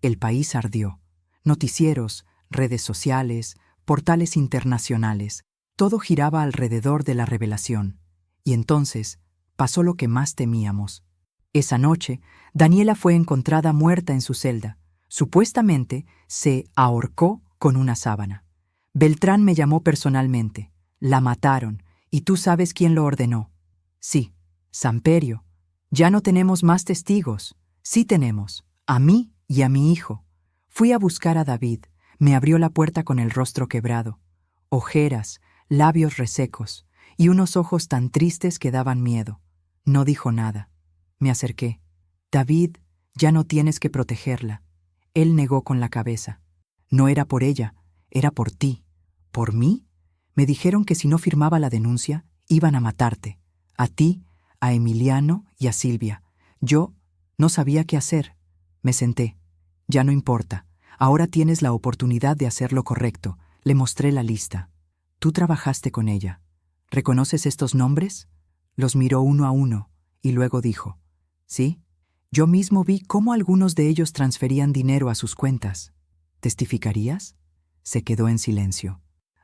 A: El país ardió. Noticieros, redes sociales, portales internacionales, todo giraba alrededor de la revelación. Y entonces pasó lo que más temíamos. Esa noche, Daniela fue encontrada muerta en su celda. Supuestamente, se ahorcó con una sábana. Beltrán me llamó personalmente. La mataron. ¿Y tú sabes quién lo ordenó? Sí, Samperio. Ya no tenemos más testigos. Sí tenemos. A mí y a mi hijo. Fui a buscar a David. Me abrió la puerta con el rostro quebrado. Ojeras, labios resecos y unos ojos tan tristes que daban miedo. No dijo nada. Me acerqué. David, ya no tienes que protegerla. Él negó con la cabeza. No era por ella, era por ti. ¿Por mí? Me dijeron que si no firmaba la denuncia, iban a matarte. A ti, a Emiliano y a Silvia. Yo no sabía qué hacer. Me senté. Ya no importa. Ahora tienes la oportunidad de hacer lo correcto. Le mostré la lista. Tú trabajaste con ella. ¿Reconoces estos nombres? Los miró uno a uno y luego dijo: sí, yo mismo vi cómo algunos de ellos transferían dinero a sus cuentas. ¿Testificarías? Se quedó en silencio,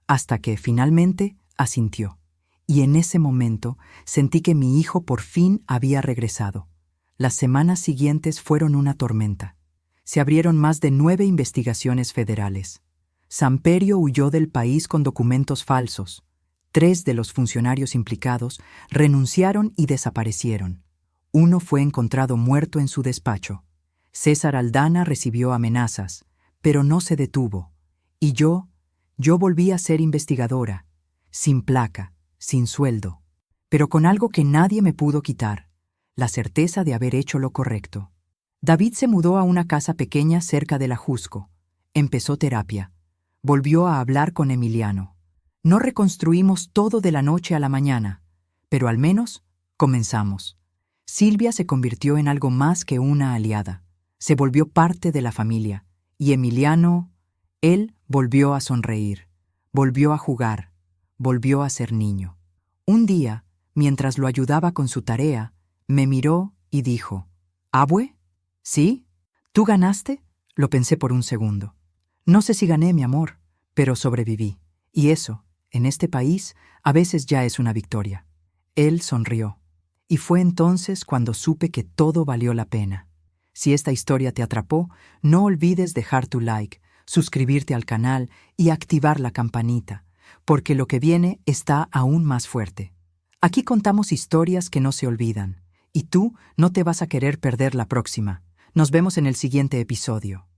A: hasta que finalmente asintió. Y en ese momento sentí que mi hijo por fin había regresado. Las semanas siguientes fueron una tormenta. Se abrieron más de 9 investigaciones federales. Samperio huyó del país con documentos falsos. 3 de los funcionarios implicados renunciaron y desaparecieron. Uno fue encontrado muerto en su despacho. César Aldana recibió amenazas, pero no se detuvo. Y yo volví a ser investigadora, sin placa, sin sueldo, pero con algo que nadie me pudo quitar: la certeza de haber hecho lo correcto. David se mudó a una casa pequeña cerca de la Jusco. Empezó terapia. Volvió a hablar con Emiliano. No reconstruimos todo de la noche a la mañana, pero al menos comenzamos. Silvia se convirtió en algo más que una aliada. Se volvió parte de la familia. Y Emiliano, él volvió a sonreír, volvió a jugar, volvió a ser niño. Un día, mientras lo ayudaba con su tarea, me miró y dijo: ¿Abue? ¿Sí? ¿Tú ganaste? Lo pensé por un segundo. No sé si gané, mi amor, pero sobreviví. Y eso, en este país, a veces ya es una victoria. Él sonrió. Y fue entonces cuando supe que todo valió la pena. Si esta historia te atrapó, no olvides dejar tu like, suscribirte al canal y activar la campanita, porque lo que viene está aún más fuerte. Aquí contamos historias que no se olvidan, y tú no te vas a querer perder la próxima. Nos vemos en el siguiente episodio.